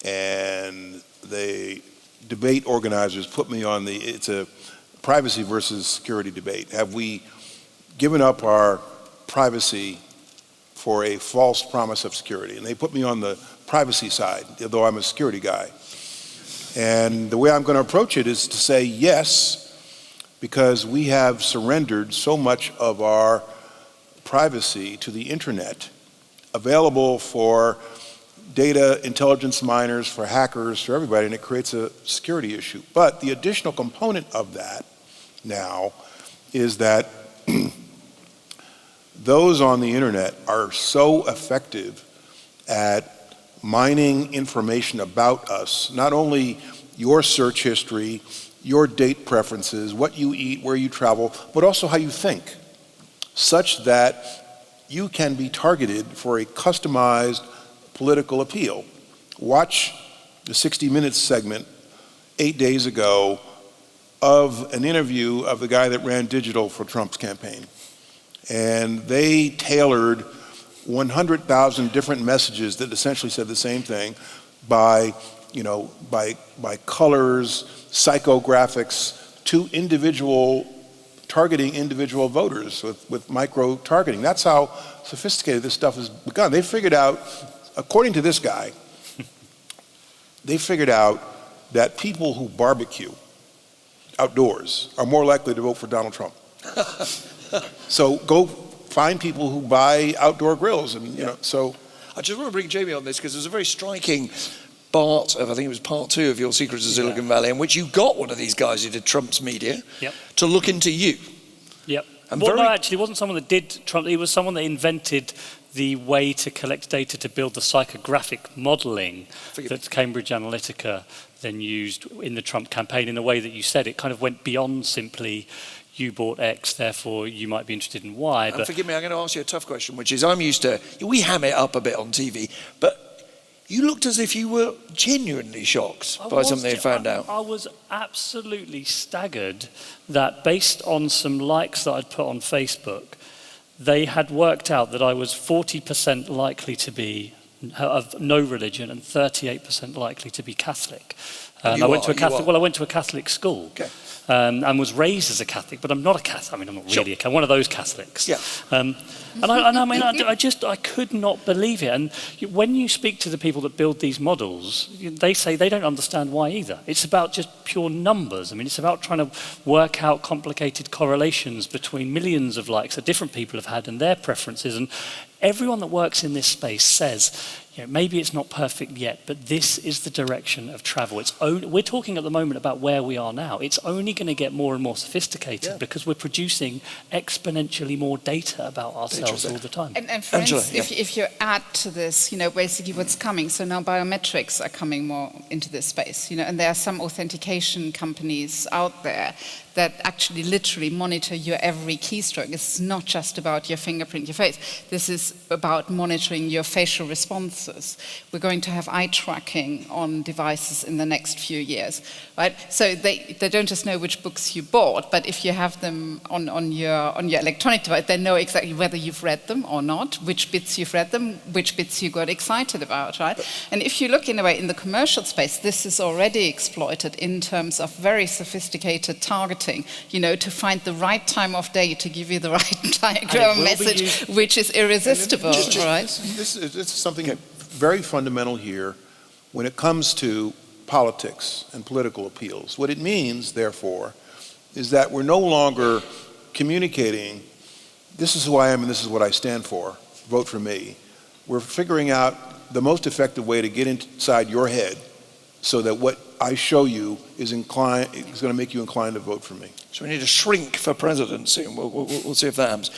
Speaker 3: and the debate organizers put me on it's a privacy versus security debate. Have we given up our privacy for a false promise of security? And they put me on the privacy side, although I'm a security guy. And the way I'm going to approach it is to say yes, because we have surrendered so much of our privacy to the internet, available for data intelligence miners, for hackers, for everybody, and it creates a security issue. But the additional component of that now is that those on the internet are so effective at mining information about us, not only your search history, your date preferences, what you eat, where you travel, but also how you think, such that you can be targeted for a customized political appeal. Watch the 60 Minutes segment 8 days ago of an interview of the guy that ran digital for Trump's campaign. And they tailored 100,000 different messages that essentially said the same thing by colors, psychographics, to targeting individual voters with micro-targeting. That's how sophisticated this stuff has begun. They figured out, according to this guy, they figured out that people who barbecue outdoors are more likely to vote for Donald Trump. So go find people who buy outdoor grills, and so.
Speaker 1: I just want to bring Jamie on this because there's a very striking part of, I think it was part 2 of your Secrets of Silicon Valley, in which you got one of these guys who did Trump's media to look into you.
Speaker 2: Yep. Well, no, actually, it wasn't someone that did Trump. It was someone that invented the way to collect data to build the psychographic modeling that Cambridge Analytica then used in the Trump campaign. In the way that you said, it kind of went beyond simply, you bought X, therefore you might be interested in Y.
Speaker 1: And forgive me, I'm going to ask you a tough question, which is, I'm used to, we ham it up a bit on TV, but you looked as if you were genuinely shocked by something you found out.
Speaker 2: I was absolutely staggered that, based on some likes that I'd put on Facebook, they had worked out that I was 40% likely to be of no religion and 38% likely to be Catholic. I went to a Catholic school.
Speaker 1: Okay.
Speaker 2: And was raised as a Catholic, but I'm not a Catholic. I mean, I'm not really a Catholic. One of those Catholics.
Speaker 1: Yeah.
Speaker 2: I could not believe it. And when you speak to the people that build these models, they say they don't understand why either. It's about just pure numbers. I mean, it's about trying to work out complicated correlations between millions of likes that different people have had and their preferences. And everyone that works in this space says, maybe it's not perfect yet, but this is the direction of travel. We're talking at the moment about where we are now. It's only going to get more and more sophisticated because we're producing exponentially more data about ourselves all the time.
Speaker 4: And for instance, if you add to this, basically what's coming, so now biometrics are coming more into this space, and there are some authentication companies out there that actually literally monitor your every keystroke. It's not just about your fingerprint, your face. This is about monitoring your facial responses. We're going to have eye tracking on devices in the next few years, right? So they don't just know which books you bought, but if you have them on your electronic device, they know exactly whether you've read them or not, which bits you've read them, which bits you got excited about, right? And if you look in a way in the commercial space, this is already exploited in terms of very sophisticated targeting, to find the right time of day to give you the right message, which is irresistible, right?
Speaker 3: This is something very fundamental here when it comes to politics and political appeals. What it means, therefore, is that we're no longer communicating, this is who I am and this is what I stand for, vote for me. We're figuring out the most effective way to get inside your head so that what I show you is going to make you inclined to vote for me.
Speaker 1: So we need to shrink for president soon. We'll see if that happens.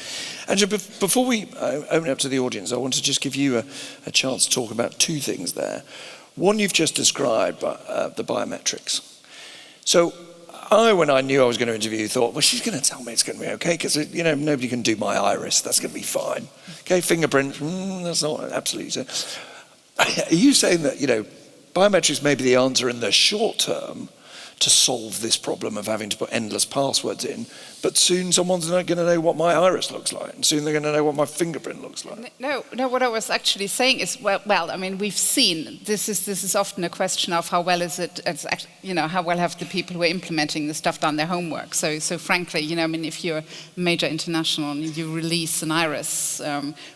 Speaker 1: Andrew, before we open it up to the audience, I want to just give you a chance to talk about 2 things there. One, you've just described, the biometrics. So when I knew I was going to interview you, thought, well, she's going to tell me it's going to be okay, because nobody can do my iris. That's going to be fine. Okay, fingerprints, that's not absolutely so. Are you saying that, biometrics may be the answer in the short term to solve this problem of having to put endless passwords in, but soon someone's not going to know what my iris looks like, and soon they're going to know what my fingerprint looks like.
Speaker 4: No, what I was actually saying is, well, I mean, we've seen, this is often a question of how well is it, how well have the people who are implementing the stuff done their homework. So frankly, I mean, if you're a major international and you release an iris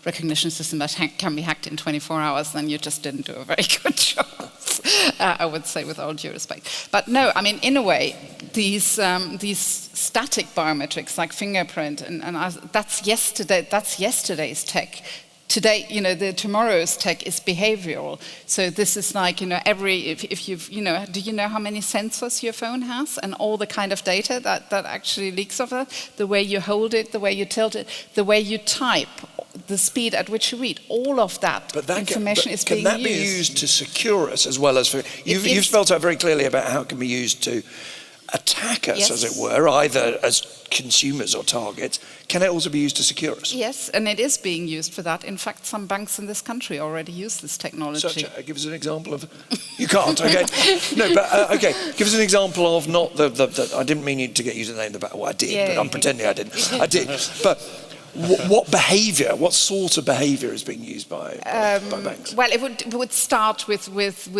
Speaker 4: recognition system that can be hacked in 24 hours, then you just didn't do a very good job. I would say, with all due respect. But no, I mean, in a way, these static biometrics like fingerprint, and that's yesterday's tech. Today, the tomorrow's tech is behavioral. So this is like, if you've, do you know how many sensors your phone has and all the kind of data that actually leaks off it? The way you hold it, the way you tilt it, the way you type, the speed at which you read, all of that information is being used.
Speaker 1: Can that be used to secure us as well as for... You've spelled out very clearly about how it can be used to attack us, yes, as it were, either as consumers or targets. Can it also be used to secure us?
Speaker 4: Yes, and it is being used for that. In fact, some banks in this country already use this technology.
Speaker 1: Give us an example of... You can't, okay. No, but, okay, give us an example of not the I didn't mean you to get you to name the... Well, I did, yeah, but I'm pretending I didn't. I did, but... What behaviour, what sort of behaviour is being used by banks?
Speaker 4: Well, it would start with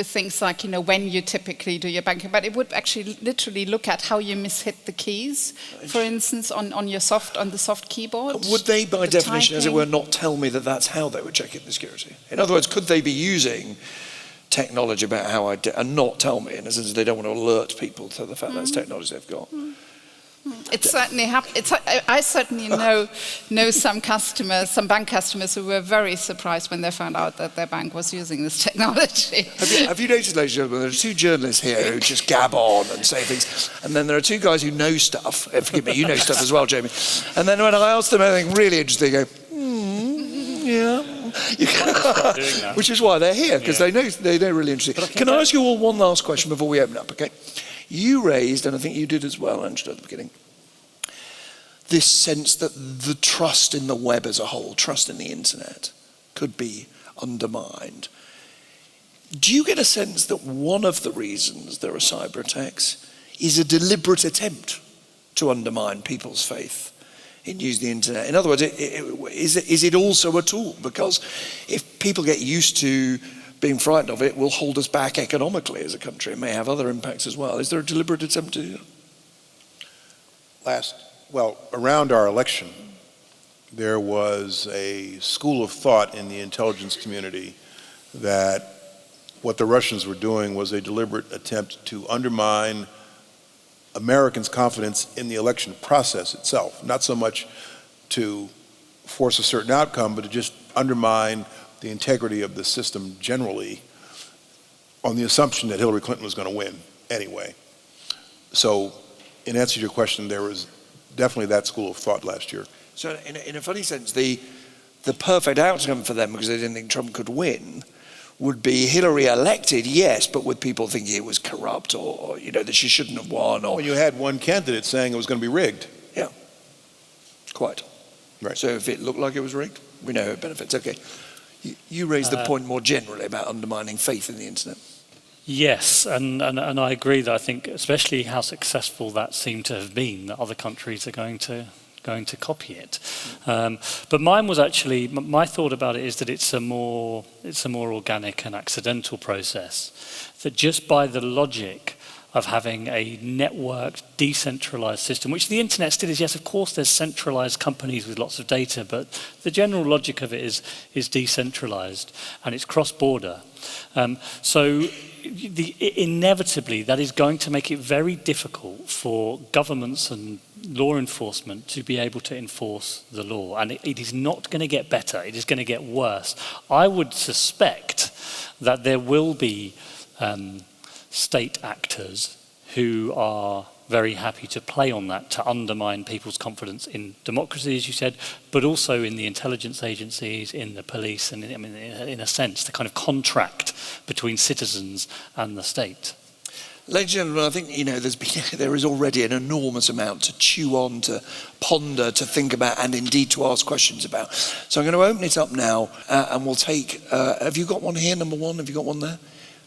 Speaker 4: things like, when you typically do your banking, but it would actually literally look at how you mishit the keys, for instance, on the soft keyboard.
Speaker 1: Would they, by definition, as it were, not tell me that that's how they would check it, the security? In other words, could they be using technology about how I do, and not tell me, in a sense they don't want to alert people to the fact that's technology they've got?
Speaker 4: It certainly happens. I certainly know some bank customers who were very surprised when they found out that their bank was using this technology.
Speaker 1: Have you noticed, ladies and gentlemen, there are two journalists here who just gab on and say things, and then there are two guys who know stuff. Forgive me, you know stuff as well, Jamie. And then when I ask them anything really interesting, they go, yeah. Which is why they're here, because they know really interesting. Can I ask you all one last question before we open up, okay? You raised, and I think you did as well, Angela, at the beginning, this sense that the trust in the web as a whole, trust in the internet, could be undermined. Do you get a sense that one of the reasons there are cyber attacks is a deliberate attempt to undermine people's faith in using the internet? In other words, is it also a tool? Because if people get used to being frightened of it, will hold us back economically as a country. It may have other impacts as well. Is there a deliberate attempt to do that?
Speaker 3: Around our election, there was a school of thought in the intelligence community that what the Russians were doing was a deliberate attempt to undermine Americans' confidence in the election process itself, not so much to force a certain outcome, but to just undermine the integrity of the system generally, on the assumption that Hillary Clinton was going to win anyway. So, in answer to your question, there was definitely that school of thought last year.
Speaker 1: So, in a funny sense, the perfect outcome for them, because they didn't think Trump could win, would be Hillary elected, yes, but with people thinking it was corrupt or that she shouldn't have won. Or
Speaker 3: you had one candidate saying it was going to be rigged.
Speaker 1: Yeah, quite.
Speaker 3: Right.
Speaker 1: So if it looked like it was rigged, we know it benefits. Okay. You raised the point more generally about undermining faith in the internet.
Speaker 2: Yes, and I agree that I think especially how successful that seemed to have been, that other countries are going to copy it. But mine was actually, my thought about it is that it's a more organic and accidental process. That just by the logic of having a networked, decentralized system, which the internet still is. Yes, of course, there's centralized companies with lots of data, but the general logic of it is decentralized and it's cross-border. So inevitably, that is going to make it very difficult for governments and law enforcement to be able to enforce the law. And it is not going to get better. It is going to get worse. I would suspect that there will be state actors who are very happy to play on that to undermine people's confidence in democracy, as you said, but also in the intelligence agencies, in the police, and in a sense, the kind of contract between citizens and the state.
Speaker 1: Ladies and gentlemen, I think there is already an enormous amount to chew on, to ponder, to think about, and indeed to ask questions about. So I'm going to open it up now, and we'll take. Have you got one here, number one? Have you got one there?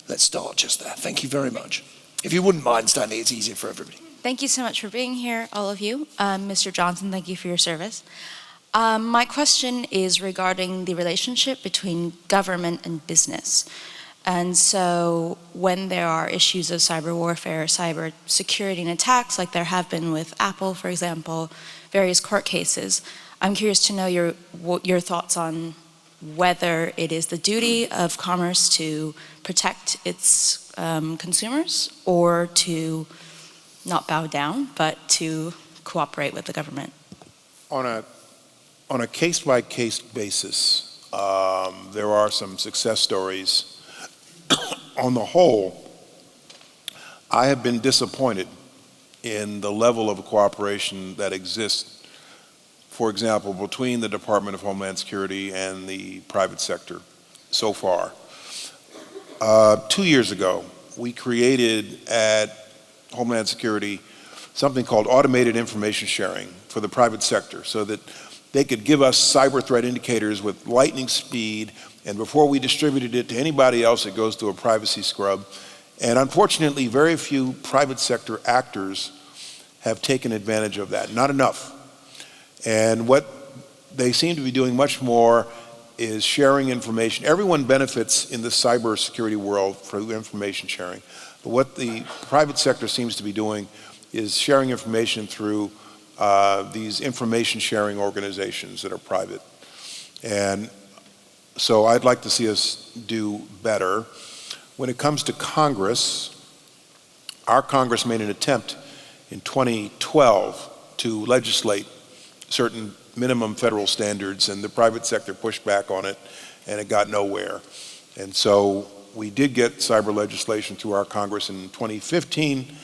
Speaker 1: Let's start just there. Thank you very much. If you wouldn't mind standing, it's easier for everybody.
Speaker 5: Thank you so much for being here, all of you. Mr. Johnson, thank you for your service. My question is regarding the relationship between government and business. And so when there are issues of cyber warfare, cyber security and attacks, like there have been with Apple, for example, various court cases, I'm curious to know your thoughts on whether it is the duty of commerce to protect its consumers or to not bow down, but to cooperate with the government.
Speaker 3: On a case-by-case basis, there are some success stories. On the whole, I have been disappointed in the level of cooperation that exists, for example, between the Department of Homeland Security and the private sector so far. 2 years ago, we created at Homeland Security something called automated information sharing for the private sector so that they could give us cyber threat indicators with lightning speed, and before we distributed it to anybody else, it goes through a privacy scrub. And unfortunately, very few private sector actors have taken advantage of that, not enough. And what they seem to be doing much more is sharing information. Everyone benefits in the cybersecurity world through information sharing. But what the private sector seems to be doing is sharing information through these information sharing organizations that are private. And so I'd like to see us do better. When it comes to Congress, our Congress made an attempt in 2012 to legislate certain minimum federal standards, and the private sector pushed back on it, and it got nowhere. And so we did get cyber legislation through our Congress in 2015,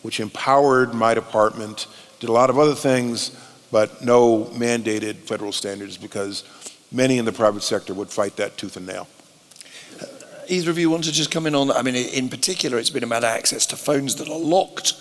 Speaker 3: which empowered my department, did a lot of other things, but no mandated federal standards because many in the private sector would fight that tooth and nail.
Speaker 1: Either of you want to just come in on that? I mean, in particular, it's been about access to phones that are locked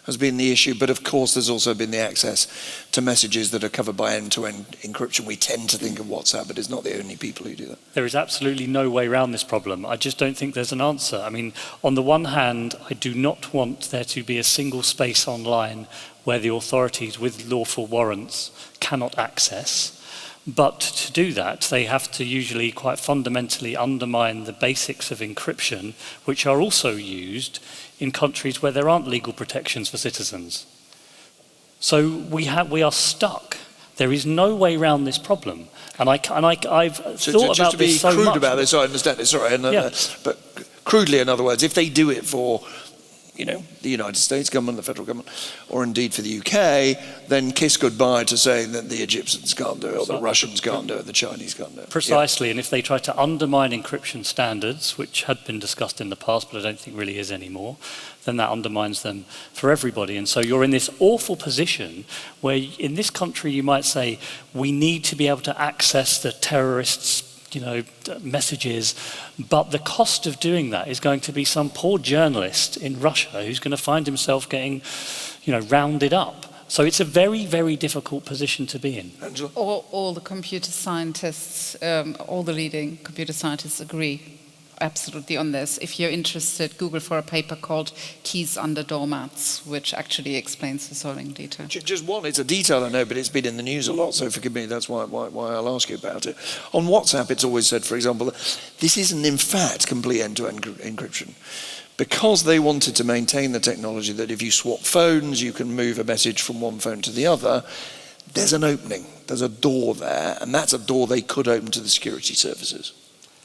Speaker 1: has been the issue, but of course there's also been the access to messages that are covered by end-to-end encryption. We tend to think of WhatsApp, but it's not the only people who do that.
Speaker 2: There is absolutely no way around this problem. I just don't think there's an answer. I mean, on the one hand, I do not want there to be a single space online where the authorities with lawful warrants cannot access. But to do that, they have to usually quite fundamentally undermine the basics of encryption, which are also used in countries where there aren't legal protections for citizens. So we are stuck. There is no way around this problem. And I've thought about this so much.
Speaker 1: Just to be crude about this, I understand it, sorry. But crudely, in other words, if they do it for the United States government, the federal government, or indeed for the UK, then kiss goodbye to saying that the Egyptians can't do it, or the Russians can't do it, the Chinese can't do it.
Speaker 2: Precisely, and if they try to undermine encryption standards, which had been discussed in the past, but I don't think really is anymore, then that undermines them for everybody. And so you're in this awful position where in this country you might say, we need to be able to access the terrorists' messages, but the cost of doing that is going to be some poor journalist in Russia who's going to find himself getting, rounded up. So it's a very, very difficult position to be in.
Speaker 1: Angela?
Speaker 4: All the computer scientists, all the leading computer scientists agree absolutely on this. If you're interested, Google for a paper called Keys Under Doormats, which actually explains this all in detail.
Speaker 1: Just one, it's a detail I know, but it's been in the news a lot, so forgive me, that's why I'll ask you about it. On WhatsApp, it's always said, for example, that this isn't in fact complete end-to-end encryption. Because they wanted to maintain the technology that if you swap phones, you can move a message from one phone to the other, there's an opening, there's a door there, and that's a door they could open to the security services.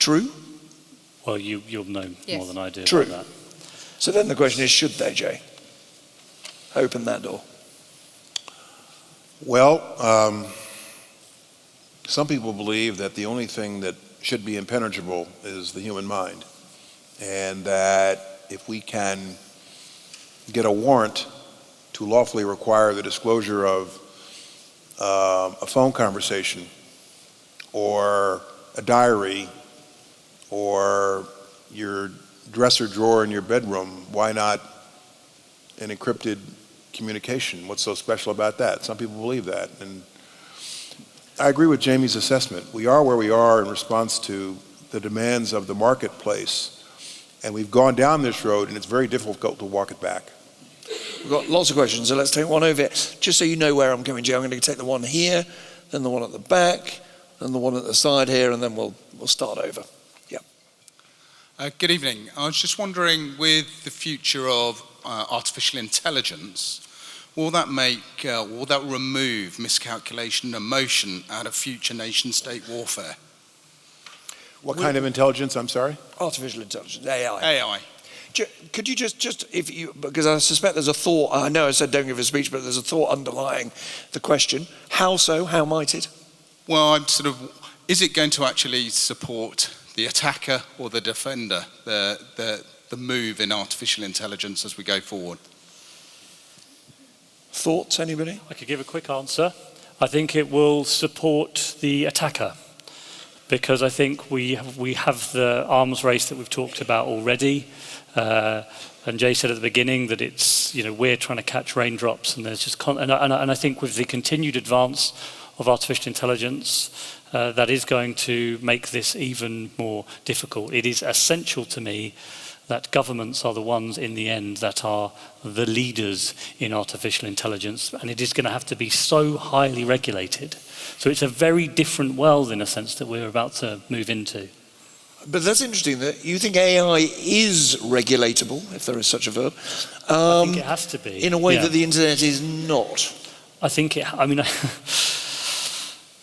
Speaker 1: True?
Speaker 2: Well, you'll know more than I do
Speaker 1: True.
Speaker 2: about that.
Speaker 1: So then the question is, should they, Jay, open that door?
Speaker 3: Well, some people believe that the only thing that should be impenetrable is the human mind, and that if we can get a warrant to lawfully require the disclosure of a phone conversation or a diary or your dresser drawer in your bedroom, why not an encrypted communication? What's so special about that? Some people believe that. And I agree with Jamie's assessment. We are where we are in response to the demands of the marketplace. And we've gone down this road, and it's very difficult to walk it back.
Speaker 1: We've got lots of questions, so let's take one over here. Just so you know where I'm coming, Joe, I'm going to take the one here, then the one at the back, then the one at the side here, and then we'll start over. Yeah.
Speaker 6: Good evening. I was just wondering, with the future of artificial intelligence, will that remove miscalculation and emotion out of future nation-state warfare?
Speaker 3: What kind of intelligence, I'm sorry?
Speaker 1: Artificial intelligence, AI.
Speaker 6: AI.
Speaker 1: Could you just, if you, because I suspect there's a thought, I know I said don't give a speech, but there's a thought underlying the question. How so? How might it?
Speaker 6: Well, I'm is it going to actually support the attacker or the defender, the move in artificial intelligence as we go forward?
Speaker 1: Thoughts, anybody?
Speaker 2: I could give a quick answer. I think it will support the attacker, because I think we have the arms race that we've talked about already. And Jay said at the beginning that it's, we're trying to catch raindrops, and there's just and I think with the continued advance of artificial intelligence, that is going to make this even more difficult. It is essential to me that governments are the ones in the end that are the leaders in artificial intelligence, and it is going to have to be so highly regulated. So it's a very different world in a sense that we're about to move into.
Speaker 1: But that's interesting that you think AI is regulatable, if there is such a verb.
Speaker 2: I think it has to be.
Speaker 1: In a way that the internet is not.
Speaker 2: I think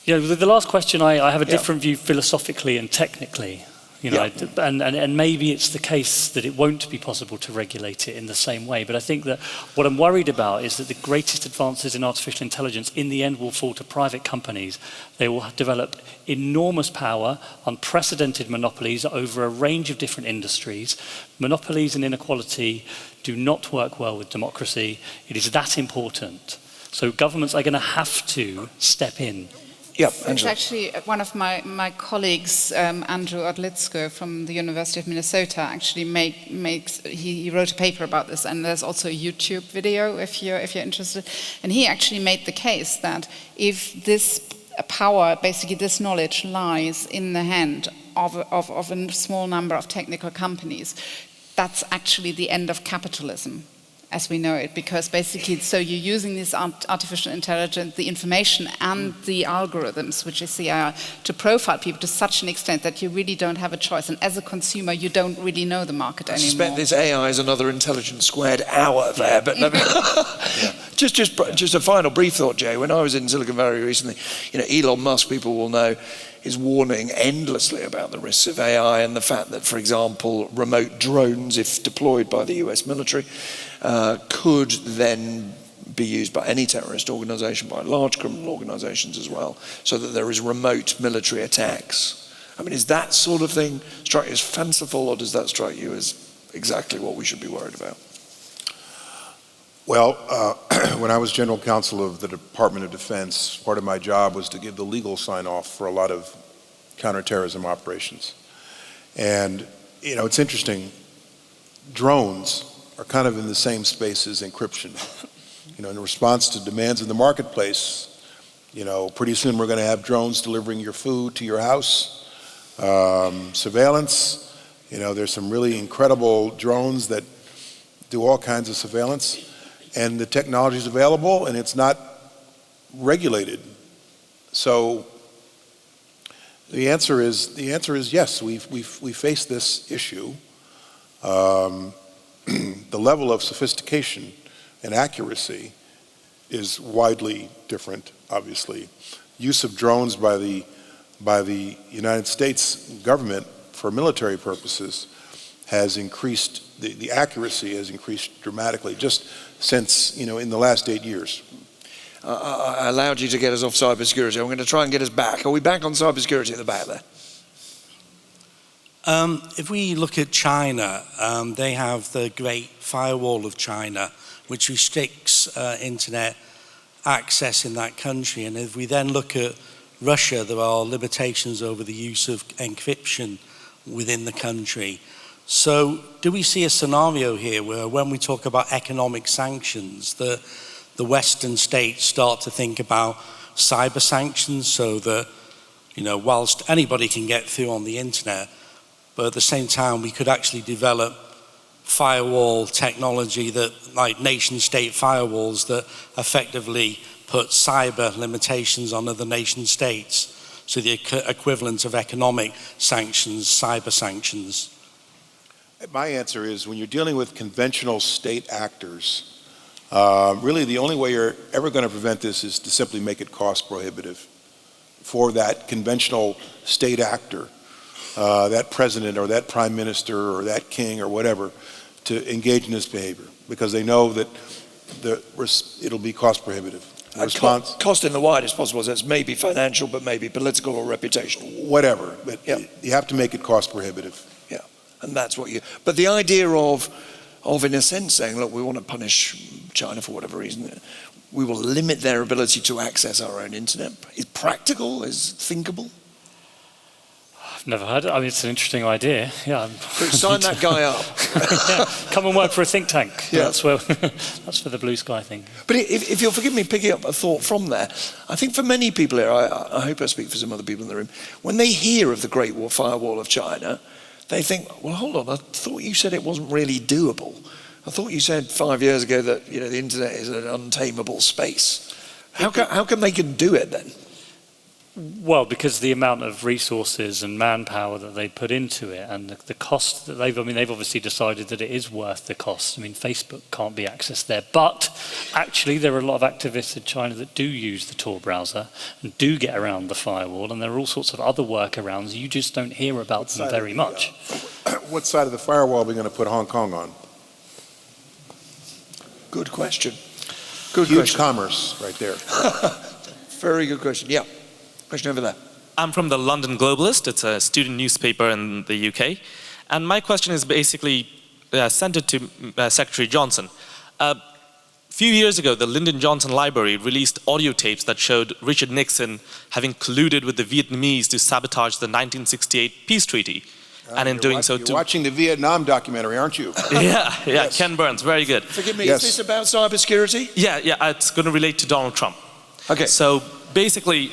Speaker 2: the last question, I have a different view philosophically and technically. And maybe it's the case that it won't be possible to regulate it in the same way. But I think that what I'm worried about is that the greatest advances in artificial intelligence in the end will fall to private companies. They will develop enormous power, unprecedented monopolies over a range of different industries. Monopolies and inequality do not work well with democracy. It is that important. So governments are going to have to step in.
Speaker 1: Yeah,
Speaker 4: it's actually one of my colleagues, Andrew Odlytsko from the University of Minnesota, actually he wrote a paper about this, and there's also a YouTube video if you're interested. And he actually made the case that if this power, basically this knowledge, lies in the hand of a small number of technical companies, that's actually the end of capitalism as we know it, because basically, so you're using this artificial intelligence, the information and the algorithms, which is the AI, to profile people to such an extent that you really don't have a choice. And as a consumer, you don't really know the market anymore. I
Speaker 1: suspect this AI is another intelligence squared hour there, but just a final brief thought, Jay. When I was in Silicon Valley recently, Elon Musk, people will know, is warning endlessly about the risks of AI and the fact that, for example, remote drones, if deployed by the US military, could then be used by any terrorist organization, by large criminal organizations as well, so that there is remote military attacks. I mean, is that sort of thing strike you as fanciful, or does that strike you as exactly what we should be worried about?
Speaker 3: Well, when I was general counsel of the Department of Defense, part of my job was to give the legal sign-off for a lot of counterterrorism operations. And, it's interesting, drones are kind of in the same space as encryption. In response to demands in the marketplace, pretty soon we're going to have drones delivering your food to your house, surveillance. There's some really incredible drones that do all kinds of surveillance. And the technology is available, and it's not regulated. So the answer is yes. We face this issue. The level of sophistication and accuracy is widely different. Obviously, use of drones by the United States government for military purposes has increased. The accuracy has increased dramatically just since, in the last 8 years.
Speaker 1: I allowed you to get us off cybersecurity. I'm going to try and get us back. Are we back on cybersecurity at the back there?
Speaker 7: If we look at China, they have the Great Firewall of China, which restricts internet access in that country. And if we then look at Russia, there are limitations over the use of encryption within the country. So do we see a scenario here where when we talk about economic sanctions, the Western states start to think about cyber sanctions, so that, whilst anybody can get through on the internet, but at the same time we could actually develop firewall technology that, like nation-state firewalls, that effectively put cyber limitations on other nation-states. So the equivalent of economic sanctions, cyber sanctions.
Speaker 3: My answer is, when you're dealing with conventional state actors, really the only way you're ever going to prevent this is to simply make it cost prohibitive for that conventional state actor, that president or that prime minister or that king or whatever, to engage in this behavior, because they know that it'll be cost prohibitive. Response?
Speaker 1: Cost in the widest possible sense, maybe financial, but maybe political or reputational.
Speaker 3: Whatever, but you have to make it cost prohibitive.
Speaker 1: Yeah, and that's what but the idea of in a sense saying, look, we want to punish China for whatever reason, we will limit their ability to access our own internet, is practical, is thinkable.
Speaker 2: I've never heard it. I mean, it's an interesting idea. Yeah.
Speaker 1: Sign that guy up.
Speaker 2: Yeah, come and work for a think tank.
Speaker 1: Yeah.
Speaker 2: That's for the blue sky thing.
Speaker 1: But if you'll forgive me picking up a thought from there, I think for many people here, I hope I speak for some other people in the room, when they hear of the Great Firewall of China, they think, well, hold on, I thought you said it wasn't really doable. I thought you said 5 years ago that the internet is an untamable space. How come they can do it then?
Speaker 2: Well, because the amount of resources and manpower that they put into it, and the cost that they've obviously decided that it is worth the cost. I mean, Facebook can't be accessed there, but actually there are a lot of activists in China that do use the Tor browser and do get around the firewall, and there are all sorts of other workarounds. You just don't hear about them very much.
Speaker 3: What side of the firewall are we going to put Hong Kong on?
Speaker 1: Good question.
Speaker 3: Huge commerce right there.
Speaker 1: Very good question. Yeah. Question over there.
Speaker 8: I'm from the London Globalist. It's a student newspaper in the UK. And my question is basically centered to Secretary Johnson. A few years ago, the Lyndon Johnson Library released audio tapes that showed Richard Nixon having colluded with the Vietnamese to sabotage the 1968 peace treaty. And in doing so,
Speaker 3: you're watching the Vietnam documentary, aren't you?
Speaker 8: Yeah,
Speaker 3: Yes.
Speaker 8: Ken Burns, very good.
Speaker 1: Forgive me,
Speaker 3: Yes.
Speaker 1: is this about cybersecurity?
Speaker 8: Yeah, it's going to relate to Donald Trump.
Speaker 1: Okay.
Speaker 8: So basically,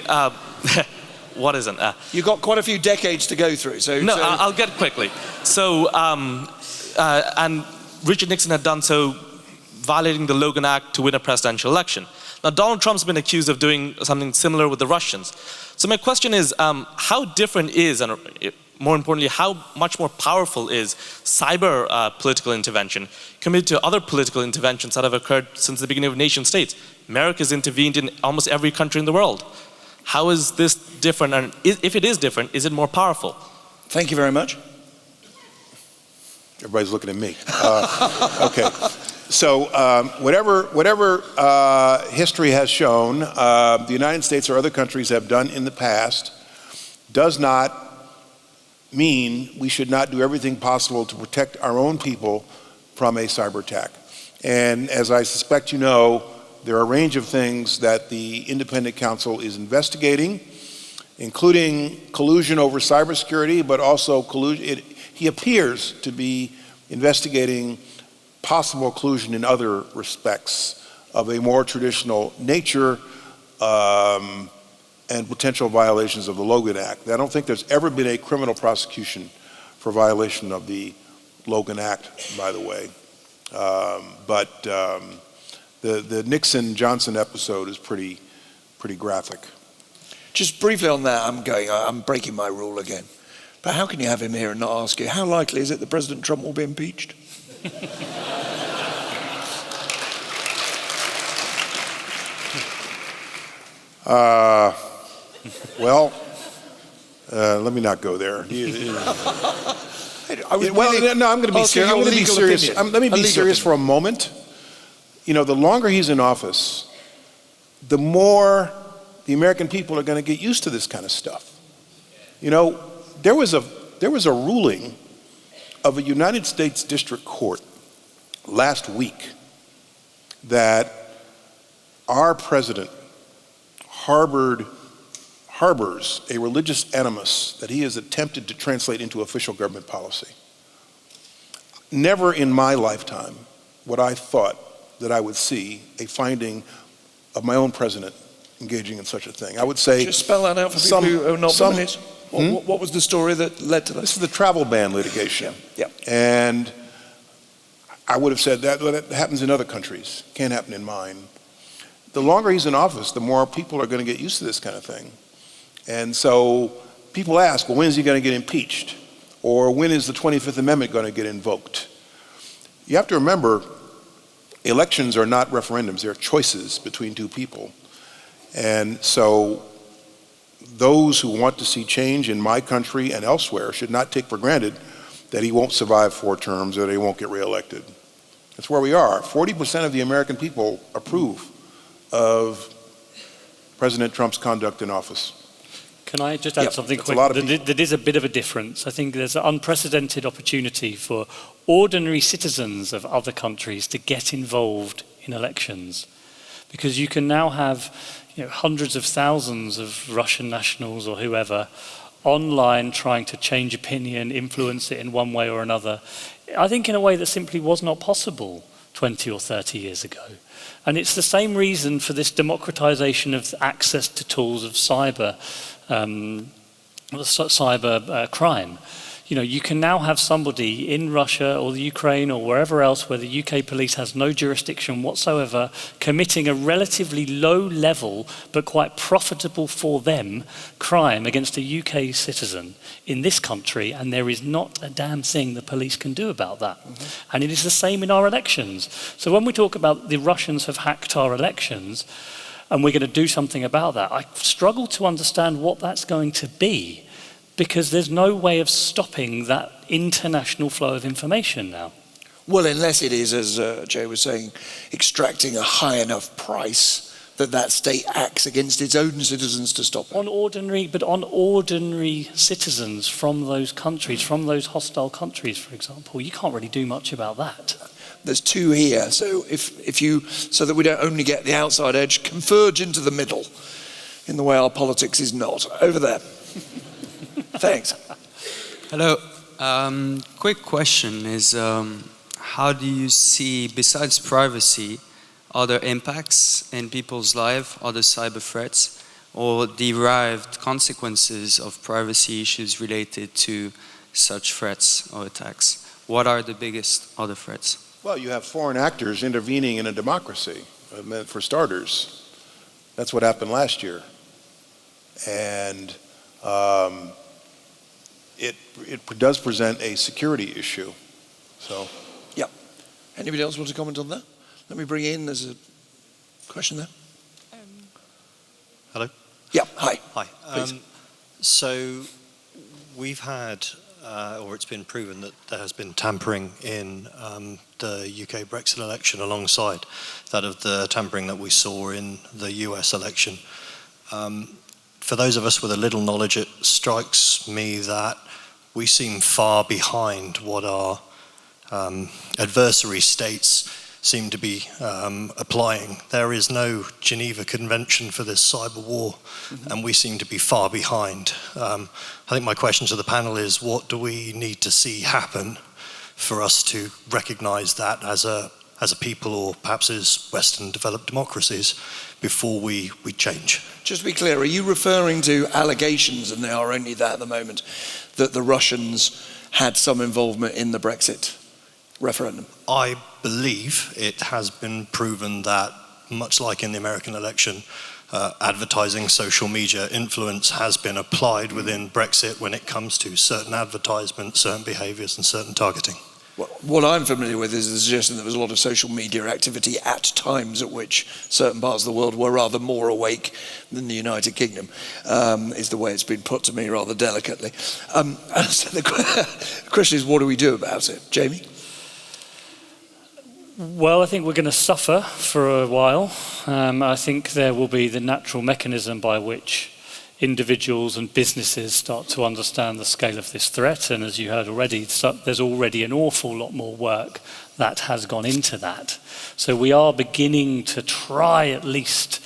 Speaker 8: what isn't?
Speaker 1: You've got quite a few decades to go through.
Speaker 8: No, I'll get quickly. So, and Richard Nixon had done so violating the Logan Act to win a presidential election. Now, Donald Trump's been accused of doing something similar with the Russians. So my question is, how different is, and more importantly, how much more powerful is cyber political intervention compared to other political interventions that have occurred since the beginning of nation states? America's intervened in almost every country in the world. How is this different? And if it is different, is it more powerful?
Speaker 1: Thank you very much.
Speaker 3: Everybody's looking at me. Okay. So whatever history has shown, the United States or other countries have done in the past does not mean we should not do everything possible to protect our own people from a cyber attack. And as I suspect you know, there are a range of things that the Independent Counsel is investigating, including collusion over cybersecurity, but also collusion. He appears to be investigating possible collusion in other respects of a more traditional nature, and potential violations of the Logan Act. I don't think there's ever been a criminal prosecution for violation of the Logan Act, by the way. But the Nixon-Johnson episode is pretty graphic.
Speaker 1: Just briefly on that, I'm breaking my rule again. But how can you have him here and not ask you, how likely is it that President Trump will be impeached?
Speaker 3: Well, let me not go there. I'm going to be serious. Let me be serious for a moment. You know, the longer he's in office, the more the American people are going to get used to this kind of stuff. You know, there was a ruling of a United States District Court last week that our president harbors a religious animus that he has attempted to translate into official government policy. Never in my lifetime would I thought that I would see a finding of my own president engaging in such a thing. I would say...
Speaker 1: Just spell that out for people who are not familiar. What was the story that led to that?
Speaker 3: This is the travel ban litigation.
Speaker 1: Yeah.
Speaker 3: And I would have said that happens in other countries. Can't happen in mine. The longer he's in office, the more people are going to get used to this kind of thing. And so people ask, well, when is he going to get impeached? Or when is the 25th Amendment going to get invoked? You have to remember, elections are not referendums. They're choices between two people. And so those who want to see change in my country and elsewhere should not take for granted that he won't survive 4 terms or that he won't get reelected. That's where we are. 40% of the American people approve of President Trump's conduct in office.
Speaker 2: Can I just add something quick? That is a bit of a difference. I think there's an unprecedented opportunity for ordinary citizens of other countries to get involved in elections. Because you can now have hundreds of thousands of Russian nationals or whoever online trying to change opinion, influence it in one way or another. I think in a way that simply was not possible 20 or 30 years ago. And it's the same reason for this democratization of access to tools of cyber crime. You can now have somebody in Russia or the Ukraine or wherever else where the UK police has no jurisdiction whatsoever committing a relatively low level but quite profitable for them crime against a UK citizen in this country, and there is not a damn thing the police can do about that. And it is the same in our elections. So when we talk about the Russians have hacked our elections and we're going to do something about that, I struggle to understand what that's going to be, because there's no way of stopping that international flow of information now.
Speaker 1: Well, unless it is, as Jay was saying, extracting a high enough price that state acts against its own citizens to stop it.
Speaker 2: On ordinary citizens from those countries, from those hostile countries, for example, you can't really do much about that.
Speaker 1: There's 2 here, so so that we don't only get the outside edge, converge into the middle, in the way our politics is not. Over there. Thanks.
Speaker 9: Hello. Quick question is, how do you see, besides privacy, other impacts in people's lives, other cyber threats, or derived consequences of privacy issues related to such threats or attacks? What are the biggest other threats?
Speaker 3: Well, you have foreign actors intervening in a democracy, for starters. That's what happened last year. And it does present a security issue. So,
Speaker 1: yeah. Anybody else want to comment on that? Let me bring in. There's a question there.
Speaker 10: Hello.
Speaker 1: Yeah. Hi.
Speaker 10: Hi. So we've had, or it's been proven that there has been tampering in the UK Brexit election alongside that of the tampering that we saw in the US election. For those of us with a little knowledge, it strikes me that we seem far behind what our adversary states seem to be applying. There is no Geneva Convention for this cyber war, and we seem to be far behind. I think my question to the panel is, what do we need to see happen for us to recognize that as a people, or perhaps as Western developed democracies, before we change?
Speaker 1: Just to be clear, are you referring to allegations, and they are only that at the moment, that the Russians had some involvement in the Brexit referendum?
Speaker 10: I believe it has been proven that, much like in the American election, advertising, social media influence has been applied within Brexit when it comes to certain advertisements, certain behaviours and certain targeting.
Speaker 1: What I'm familiar with is the suggestion that there was a lot of social media activity at times at which certain parts of the world were rather more awake than the United Kingdom, is the way it's been put to me rather delicately. So the question is, what do we do about it? Jamie?
Speaker 2: Well, I think we're going to suffer for a while. I think there will be the natural mechanism by which individuals and businesses start to understand the scale of this threat. And as you heard already, there's already an awful lot more work that has gone into that. So we are beginning to try at least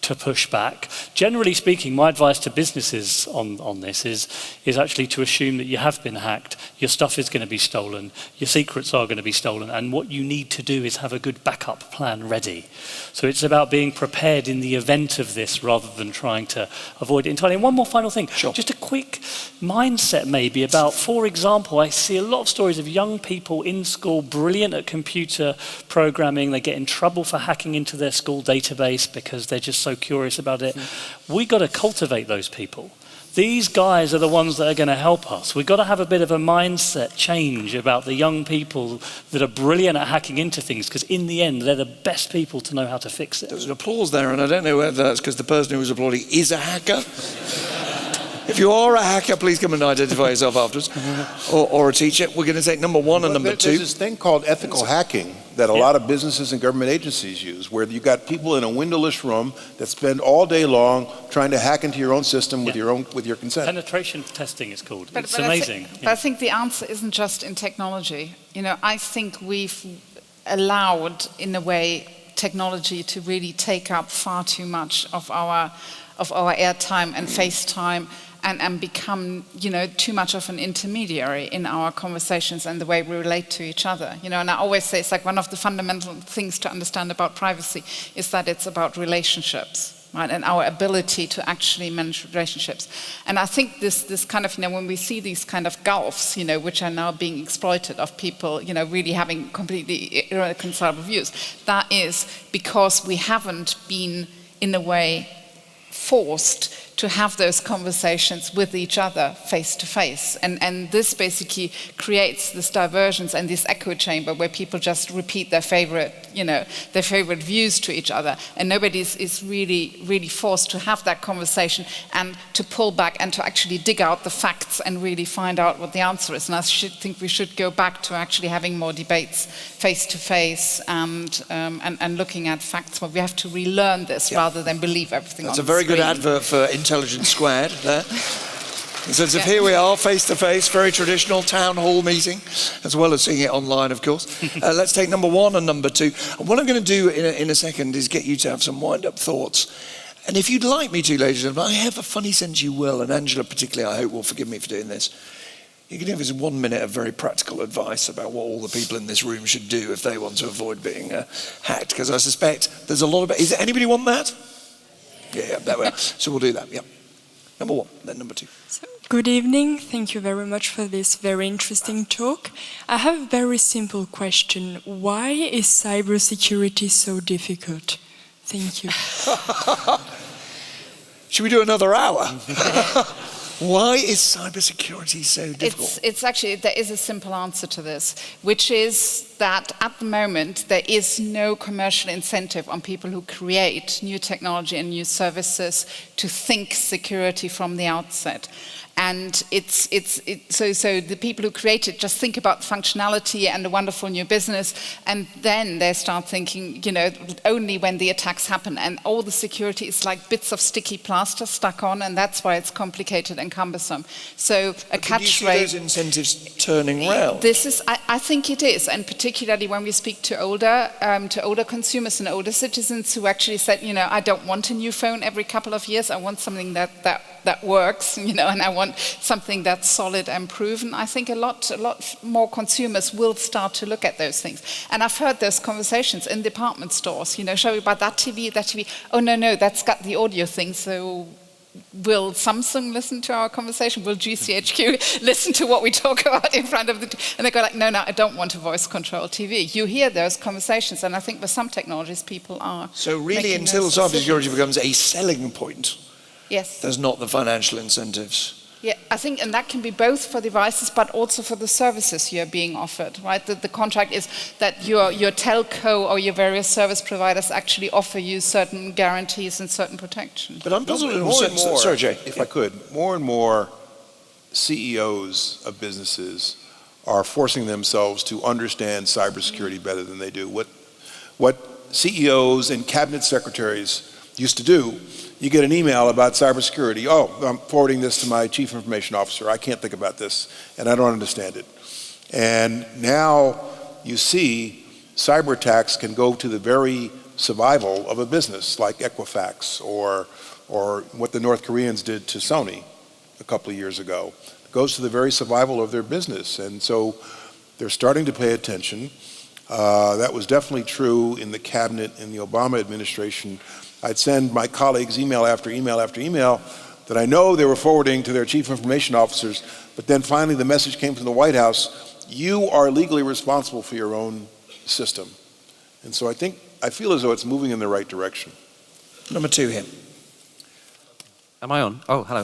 Speaker 2: to push back. Generally speaking, my advice to businesses on this is actually to assume that you have been hacked, your stuff is going to be stolen, your secrets are going to be stolen, and what you need to do is have a good backup plan ready. So it's about being prepared in the event of this rather than trying to avoid it entirely. And one more final thing, just a quick mindset maybe about, for example, I see a lot of stories of young people in school, brilliant at computer programming, they get in trouble for hacking into their school database because they're just so curious about it. We got to cultivate those people. These guys are the ones that are going to help us. We've got to have a bit of a mindset change about the young people that are brilliant at hacking into things, because in the end, they're the best people to know how to fix it.
Speaker 1: There was an applause there, and I don't know whether that's because the person who was applauding is a hacker. If you are a hacker, please come and identify yourself afterwards. Or a teacher. We're going to take number one and number two.
Speaker 3: There's this thing called ethical hacking that a lot of businesses and government agencies use, where you got people in a windowless room that spend all day long trying to hack into your own system with your consent.
Speaker 2: Penetration testing is called. It's
Speaker 4: amazing.
Speaker 2: But
Speaker 4: I think the answer isn't just in technology. You know, I think we've allowed, in a way, technology to really take up far too much of our airtime and face time. And become, you know, too much of an intermediary in our conversations and the way we relate to each other. You know, and I always say it's like one of the fundamental things to understand about privacy is that it's about relationships, right? And our ability to actually manage relationships. And I think this kind of, you know, when we see these kind of gulfs, you know, which are now being exploited of people, you know, really having completely irreconcilable views, that is because we haven't been, in a way, forced to have those conversations with each other face to face. And this basically creates this divergence and this echo chamber where people just repeat their favorite views to each other. And nobody is really forced to have that conversation and to pull back and to actually dig out the facts and really find out what the answer is. And I think we should go back to actually having more debates face to face and looking at facts. But we have to relearn this rather than believe everything on the screen.
Speaker 1: That's a very good advert for Intelligence Squared there. In sense of here we are, face to face, very traditional town hall meeting, as well as seeing it online, of course. Let's take number one and number two. And what I'm going to do in a second is get you to have some wind-up thoughts. And if you'd like me to, ladies and gentlemen, I have a funny sense you will, and Angela particularly, I hope, will forgive me for doing this. You can give us 1 minute of very practical advice about what all the people in this room should do if they want to avoid being hacked, because I suspect there's a lot of... Is anybody want that? Yeah, there we are. So we'll do that, yeah. Number one, then number two.
Speaker 11: Good evening. Thank you very much for this very interesting talk. I have a very simple question. Why is cybersecurity so difficult? Thank you.
Speaker 1: Should we do another hour? Why is cybersecurity so difficult?
Speaker 4: It's actually, there is a simple answer to this, which is that at the moment there is no commercial incentive on people who create new technology and new services to think security from the outset. And so the people who create it just think about the functionality and the wonderful new business, and then they start thinking, you know, only when the attacks happen. And all the security is like bits of sticky plaster stuck on, and that's why it's complicated and cumbersome. So a catch rate.
Speaker 1: Do you see those incentives turning round?
Speaker 4: I think it is, and particularly when we speak to older consumers and older citizens who actually said, you know, I don't want a new phone every couple of years. I want something that works, you know, and I want something that's solid and proven. I think a lot more consumers will start to look at those things. And I've heard those conversations in department stores, you know, shall we buy that TV? Oh, no, that's got the audio thing, so will Samsung listen to our conversation? Will GCHQ listen to what we talk about in front of the... And they go like, no, I don't want a voice control TV. You hear those conversations, and I think with some technologies people are...
Speaker 1: So really until cybersecurity becomes a selling point,
Speaker 4: yes,
Speaker 1: there's not the financial incentives.
Speaker 4: Yeah, I think, and that can be both for devices, but also for the services you're being offered, right? The contract is that your telco or your various service providers actually offer you certain guarantees and certain protection.
Speaker 1: But I'm puzzled
Speaker 3: more and more,
Speaker 1: sorry, Jay.
Speaker 3: If I could, more and more CEOs of businesses are forcing themselves to understand cybersecurity better than they do. What CEOs and cabinet secretaries used to do, you get an email about cybersecurity. Oh, I'm forwarding this to my chief information officer. I can't think about this, and I don't understand it. And now you see cyber attacks can go to the very survival of a business like Equifax or what the North Koreans did to Sony a couple of years ago. It goes to the very survival of their business. And so they're starting to pay attention. That was definitely true in the cabinet in the Obama administration. I'd send my colleagues email after email after email that I know they were forwarding to their chief information officers, but then finally the message came from the White House, you are legally responsible for your own system. And so I feel as though it's moving in the right direction.
Speaker 1: Number 2 here.
Speaker 12: Am I on? Oh, hello.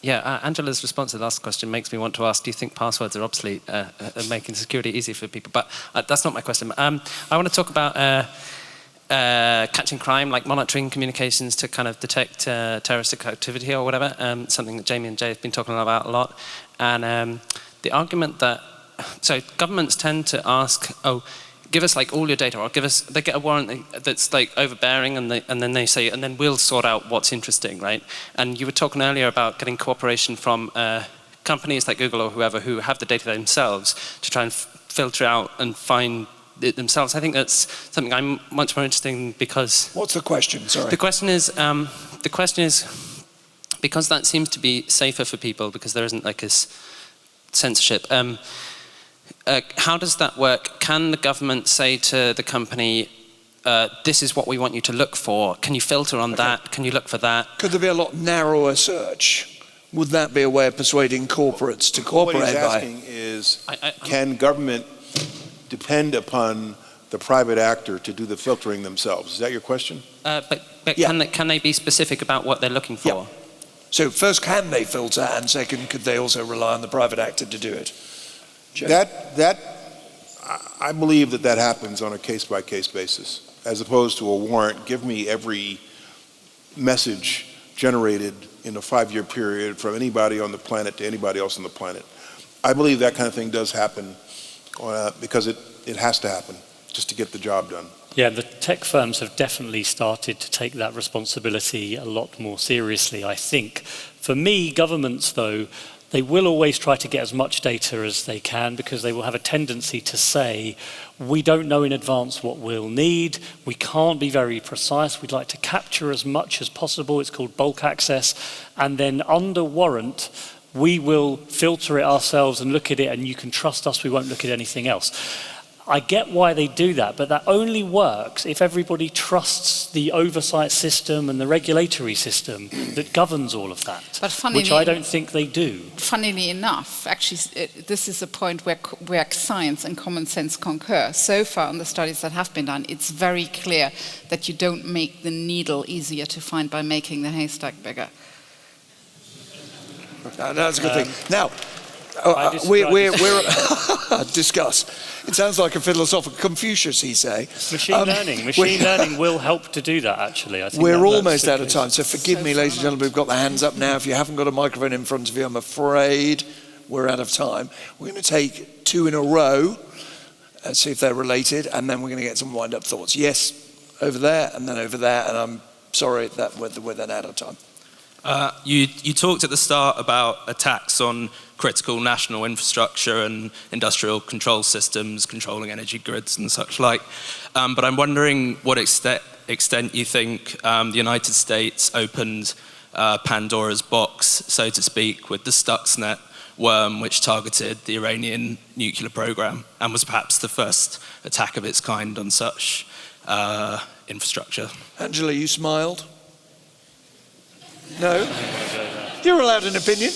Speaker 1: Yep.
Speaker 12: Angela's response to the last question makes me want to ask, do you think passwords are obsolete, making security easy for people? But that's not my question. I want to talk about catching crime, like monitoring communications to kind of detect terroristic activity or whatever, something that Jamie and Jay have been talking about a lot. And the argument that, so governments tend to ask, oh, give us like all your data, or they get a warrant that's like overbearing, and then they say, and then we'll sort out what's interesting, right? And you were talking earlier about getting cooperation from companies like Google or whoever who have the data themselves to try and filter out and find it themselves. I think that's something I'm much more interested in because...
Speaker 1: What's the question? Sorry.
Speaker 12: The question is because that seems to be safer for people because there isn't like this censorship. How does that work? Can the government say to the company, this is what we want you to look for? Can you filter on that? Can you look for that?
Speaker 1: Could there be a lot narrower search? Would that be a way of persuading corporates to cooperate?
Speaker 3: What he's asking is, can government depend upon the private actor to do the filtering themselves? Is that your question?
Speaker 12: But can they be specific about what they're looking for?
Speaker 1: Yeah. So first, can they filter? And second, could they also rely on the private actor to do it?
Speaker 3: I believe that happens on a case-by-case basis, as opposed to a warrant. Give me every message generated in a 5-year period from anybody on the planet to anybody else on the planet. I believe that kind of thing does happen because it has to happen just to get the job done.
Speaker 2: Yeah, the tech firms have definitely started to take that responsibility a lot more seriously, I think. For me, governments, though, they will always try to get as much data as they can because they will have a tendency to say, we don't know in advance what we'll need, we can't be very precise, we'd like to capture as much as possible, it's called bulk access, and then under warrant, we will filter it ourselves and look at it, and you can trust us, we won't look at anything else. I get why they do that, but that only works if everybody trusts the oversight system and the regulatory system that governs all of that, which I don't think they do.
Speaker 4: Funnily enough, actually, this is a point where science and common sense concur. So far in the studies that have been done, it's very clear that you don't make the needle easier to find by making the haystack bigger.
Speaker 1: That's a good thing. Now, we're discuss. It sounds like a philosophical Confucius, he say.
Speaker 2: Machine learning will help to do that, actually. I think
Speaker 1: we're almost out of time, so forgive me, ladies and gentlemen, we've got the hands up now. If you haven't got a microphone in front of you, I'm afraid we're out of time. We're going to take 2 in a row and see if they're related, and then we're going to get some wind-up thoughts. Yes, over there, and then over there, and I'm sorry that we're then out of time.
Speaker 8: You talked at the start about attacks on critical national infrastructure and industrial control systems, controlling energy grids and such like. But I'm wondering what extent you think the United States opened Pandora's box, so to speak, with the Stuxnet worm, which targeted the Iranian nuclear program and was perhaps the first attack of its kind on such infrastructure.
Speaker 1: Angela, you smiled? No? You're allowed an opinion.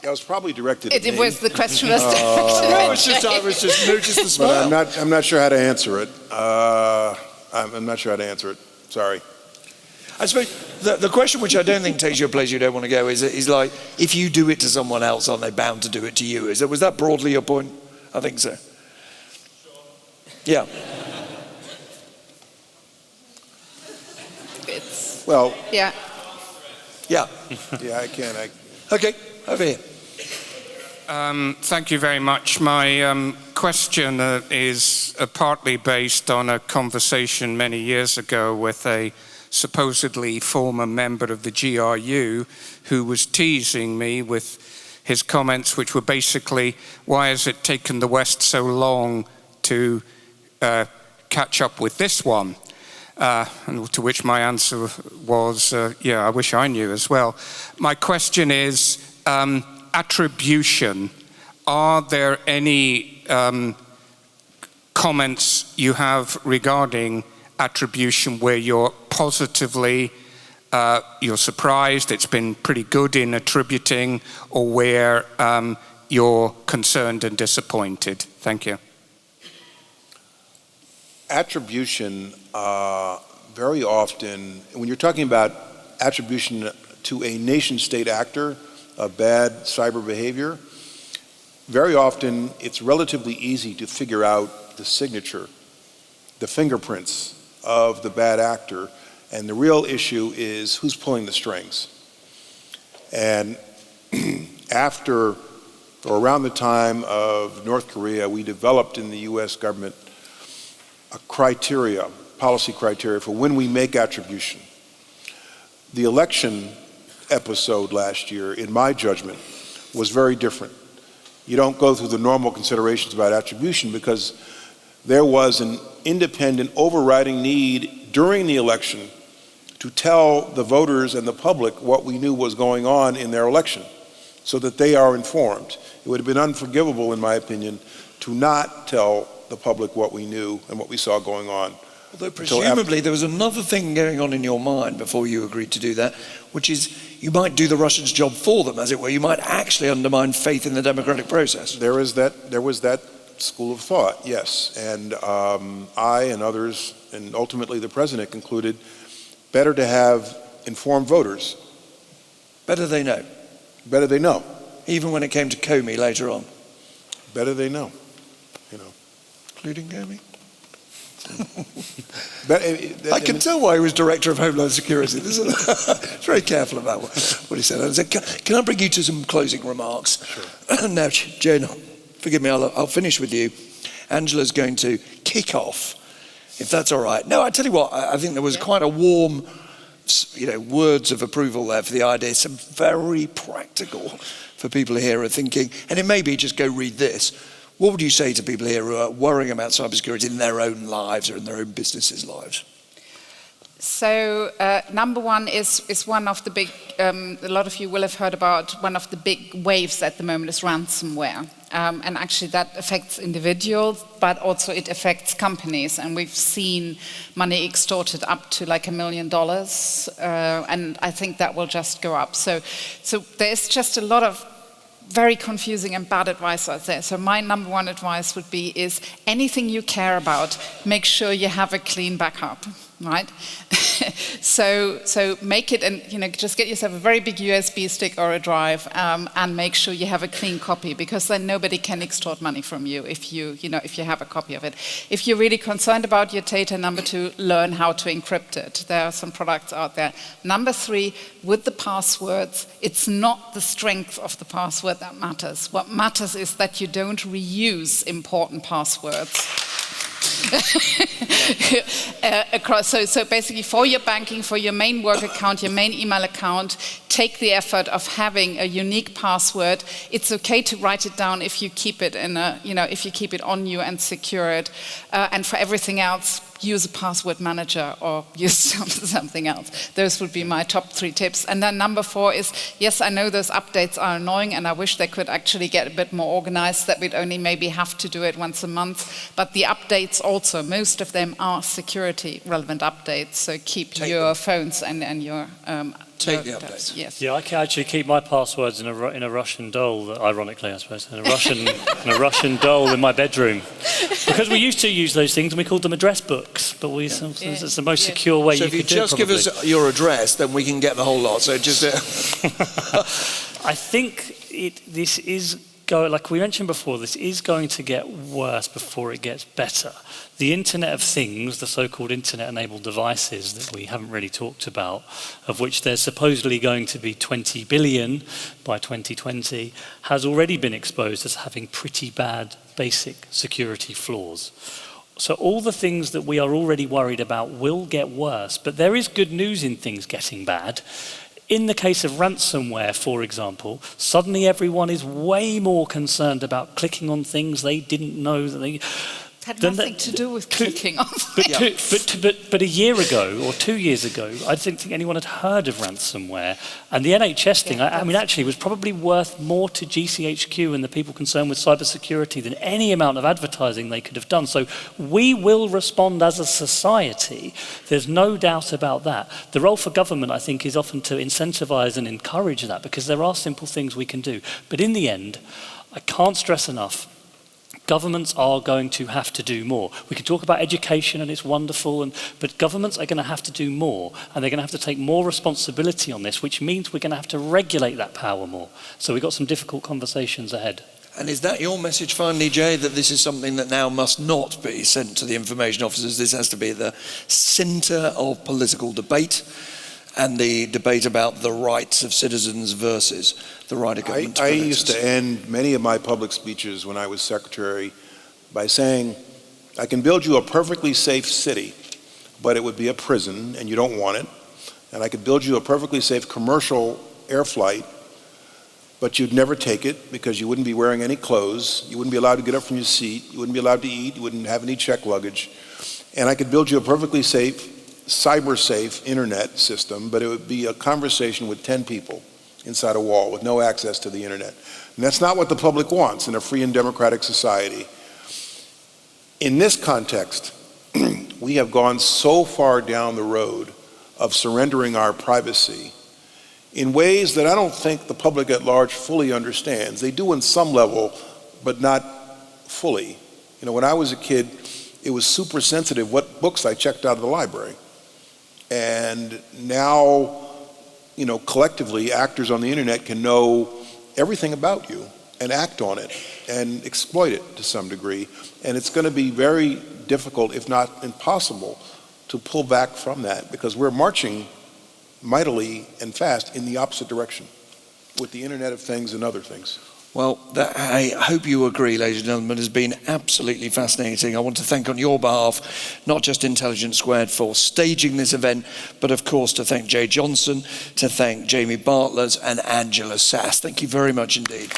Speaker 3: That was probably directed at me.
Speaker 4: It was the question was directed
Speaker 1: I was just noticed the smile.
Speaker 3: But I'm not sure how to answer it. I'm not sure how to answer it. Sorry.
Speaker 1: I suppose the question, which I don't think takes you a place you don't want to go, is like, if you do it to someone else, aren't they bound to do it to you? Was that broadly your point? I think so. Yeah.
Speaker 3: Well.
Speaker 4: Yeah.
Speaker 1: Yeah.
Speaker 3: Yeah, I can.
Speaker 1: Okay, over here.
Speaker 13: Thank you very much. My question is partly based on a conversation many years ago with a supposedly former member of the GRU who was teasing me with his comments, which were basically, why has it taken the West so long to catch up with this one. And to which my answer was, yeah, I wish I knew as well. My question is, attribution. Are there any comments you have regarding attribution where you're positively, you're surprised, it's been pretty good in attributing, or where you're concerned and disappointed? Thank you.
Speaker 3: Attribution, very often, when you're talking about attribution to a nation-state actor of bad cyber behavior, very often it's relatively easy to figure out the signature, the fingerprints of the bad actor, and the real issue is who's pulling the strings. And after, or around the time of North Korea, we developed in the US government a criteria, policy criteria for when we make attribution. The election episode last year, in my judgment, was very different. You don't go through the normal considerations about attribution because there was an independent overriding need during the election to tell the voters and the public what we knew was going on in their election so that they are informed. It would have been unforgivable, in my opinion, to not tell the public what we knew and what we saw going on.
Speaker 1: Although presumably there was another thing going on in your mind before you agreed to do that, which is you might do the Russians' job for them, as it were. You might actually undermine faith in the democratic process.
Speaker 3: There was that school of thought, yes. And I and others, and ultimately the president, concluded better to have informed voters.
Speaker 1: Better they know.
Speaker 3: Better they know.
Speaker 1: Even when it came to Comey later on.
Speaker 3: Better they know, you know.
Speaker 1: Including Comey?
Speaker 3: I
Speaker 1: can tell why he was Director of Homeland Security. It's very careful about what he said. I said, can I bring you to some closing remarks? Sure. Now, Jane, forgive me, I'll finish with you. Angela's going to kick off, if that's all right. No, I tell you what, I think there was quite a warm, words of approval there for the idea. Some very practical for people here who are thinking, and it may be just go read this. What would you say to people here who are worrying about cybersecurity in their own lives or in their own businesses' lives?
Speaker 4: So number one is one of the big, a lot of you will have heard about one of the big waves at the moment is ransomware. And actually that affects individuals, but also it affects companies. And we've seen money extorted up to like $1 million. And I think that will just go up. So there's just a lot of very confusing and bad advice out there. So my number one advice would be is anything you care about, make sure you have a clean backup, right? So make it, and just get yourself a very big USB stick or a drive, and make sure you have a clean copy, because then nobody can extort money from you if you have a copy of it. If you're really concerned about your data, number two, learn how to encrypt it. There are some products out there. Number three, with the passwords, it's not the strength of the password that matters. What matters is that you don't reuse important passwords. So basically for your banking, for your main work account, your main email account, take the effort of having a unique password. It's okay to write it down if you keep it if you keep it on you and secure it. And for everything else, use a password manager or use something else. Those would be my top 3 tips. And then number 4 is, yes, I know those updates are annoying and I wish they could actually get a bit more organized, that we'd only maybe have to do it once a month. But the updates also, most of them are security relevant updates. So keep your phones and your
Speaker 1: Take the updates.
Speaker 4: Yes.
Speaker 2: Yeah, I can actually keep my passwords in a Russian doll, ironically, I suppose, in a Russian doll in my bedroom. Because we used to use those things and we called them address books, but sometimes it's the most secure way you could do it.
Speaker 1: So if you just give us your address, then we can get the whole lot. So just
Speaker 2: I think this is like we mentioned before, this is going to get worse before it gets better. The Internet of Things, the so-called Internet-enabled devices that we haven't really talked about, of which there's supposedly going to be 20 billion by 2020, has already been exposed as having pretty bad basic security flaws. So all the things that we are already worried about will get worse, but there is good news in things getting bad. In the case of ransomware, for example, suddenly everyone is way more concerned about clicking on things they didn't know that they...
Speaker 4: Had nothing to do with clicking on
Speaker 2: but a year ago or 2 years ago, I didn't think anyone had heard of ransomware. And the NHS thing, I mean, actually was probably worth more to GCHQ and the people concerned with cybersecurity than any amount of advertising they could have done. So we will respond as a society. There's no doubt about that. The role for government, I think, is often to incentivize and encourage that, because there are simple things we can do. But in the end, I can't stress enough, governments are going to have to do more. We can talk about education and it's wonderful, but governments are going to have to do more, and they're going to have to take more responsibility on this, which means we're going to have to regulate that power more. So we've got some difficult conversations ahead.
Speaker 1: And is that your message finally, Jay, that this is something that now must not be sent to the information officers? This has to be the centre of political debate, and the debate about the rights of citizens versus the right of government to
Speaker 3: I
Speaker 1: protect
Speaker 3: used to end many of my public speeches when I was secretary by saying, I can build you a perfectly safe city, but it would be a prison and you don't want it. And I could build you a perfectly safe commercial air flight, but you'd never take it because you wouldn't be wearing any clothes, you wouldn't be allowed to get up from your seat, you wouldn't be allowed to eat, you wouldn't have any checked luggage. And I could build you a perfectly safe, cyber-safe internet system, but it would be a conversation with 10 people inside a wall with no access to the internet. And that's not what the public wants in a free and democratic society. In this context, we have gone so far down the road of surrendering our privacy in ways that I don't think the public at large fully understands. They do in some level, but not fully. You know, when I was a kid, it was super sensitive what books I checked out of the library. And now, you know, collectively, actors on the internet can know everything about you and act on it and exploit it to some degree. And it's going to be very difficult, if not impossible, to pull back from that, because we're marching mightily and fast in the opposite direction with the Internet of Things and other things.
Speaker 1: Well, I hope you agree, ladies and gentlemen. It has been absolutely fascinating. I want to thank on your behalf, not just Intelligence Squared for staging this event, but of course to thank Jay Johnson, to thank Jamie Bartlett and Angela Sass. Thank you very much indeed.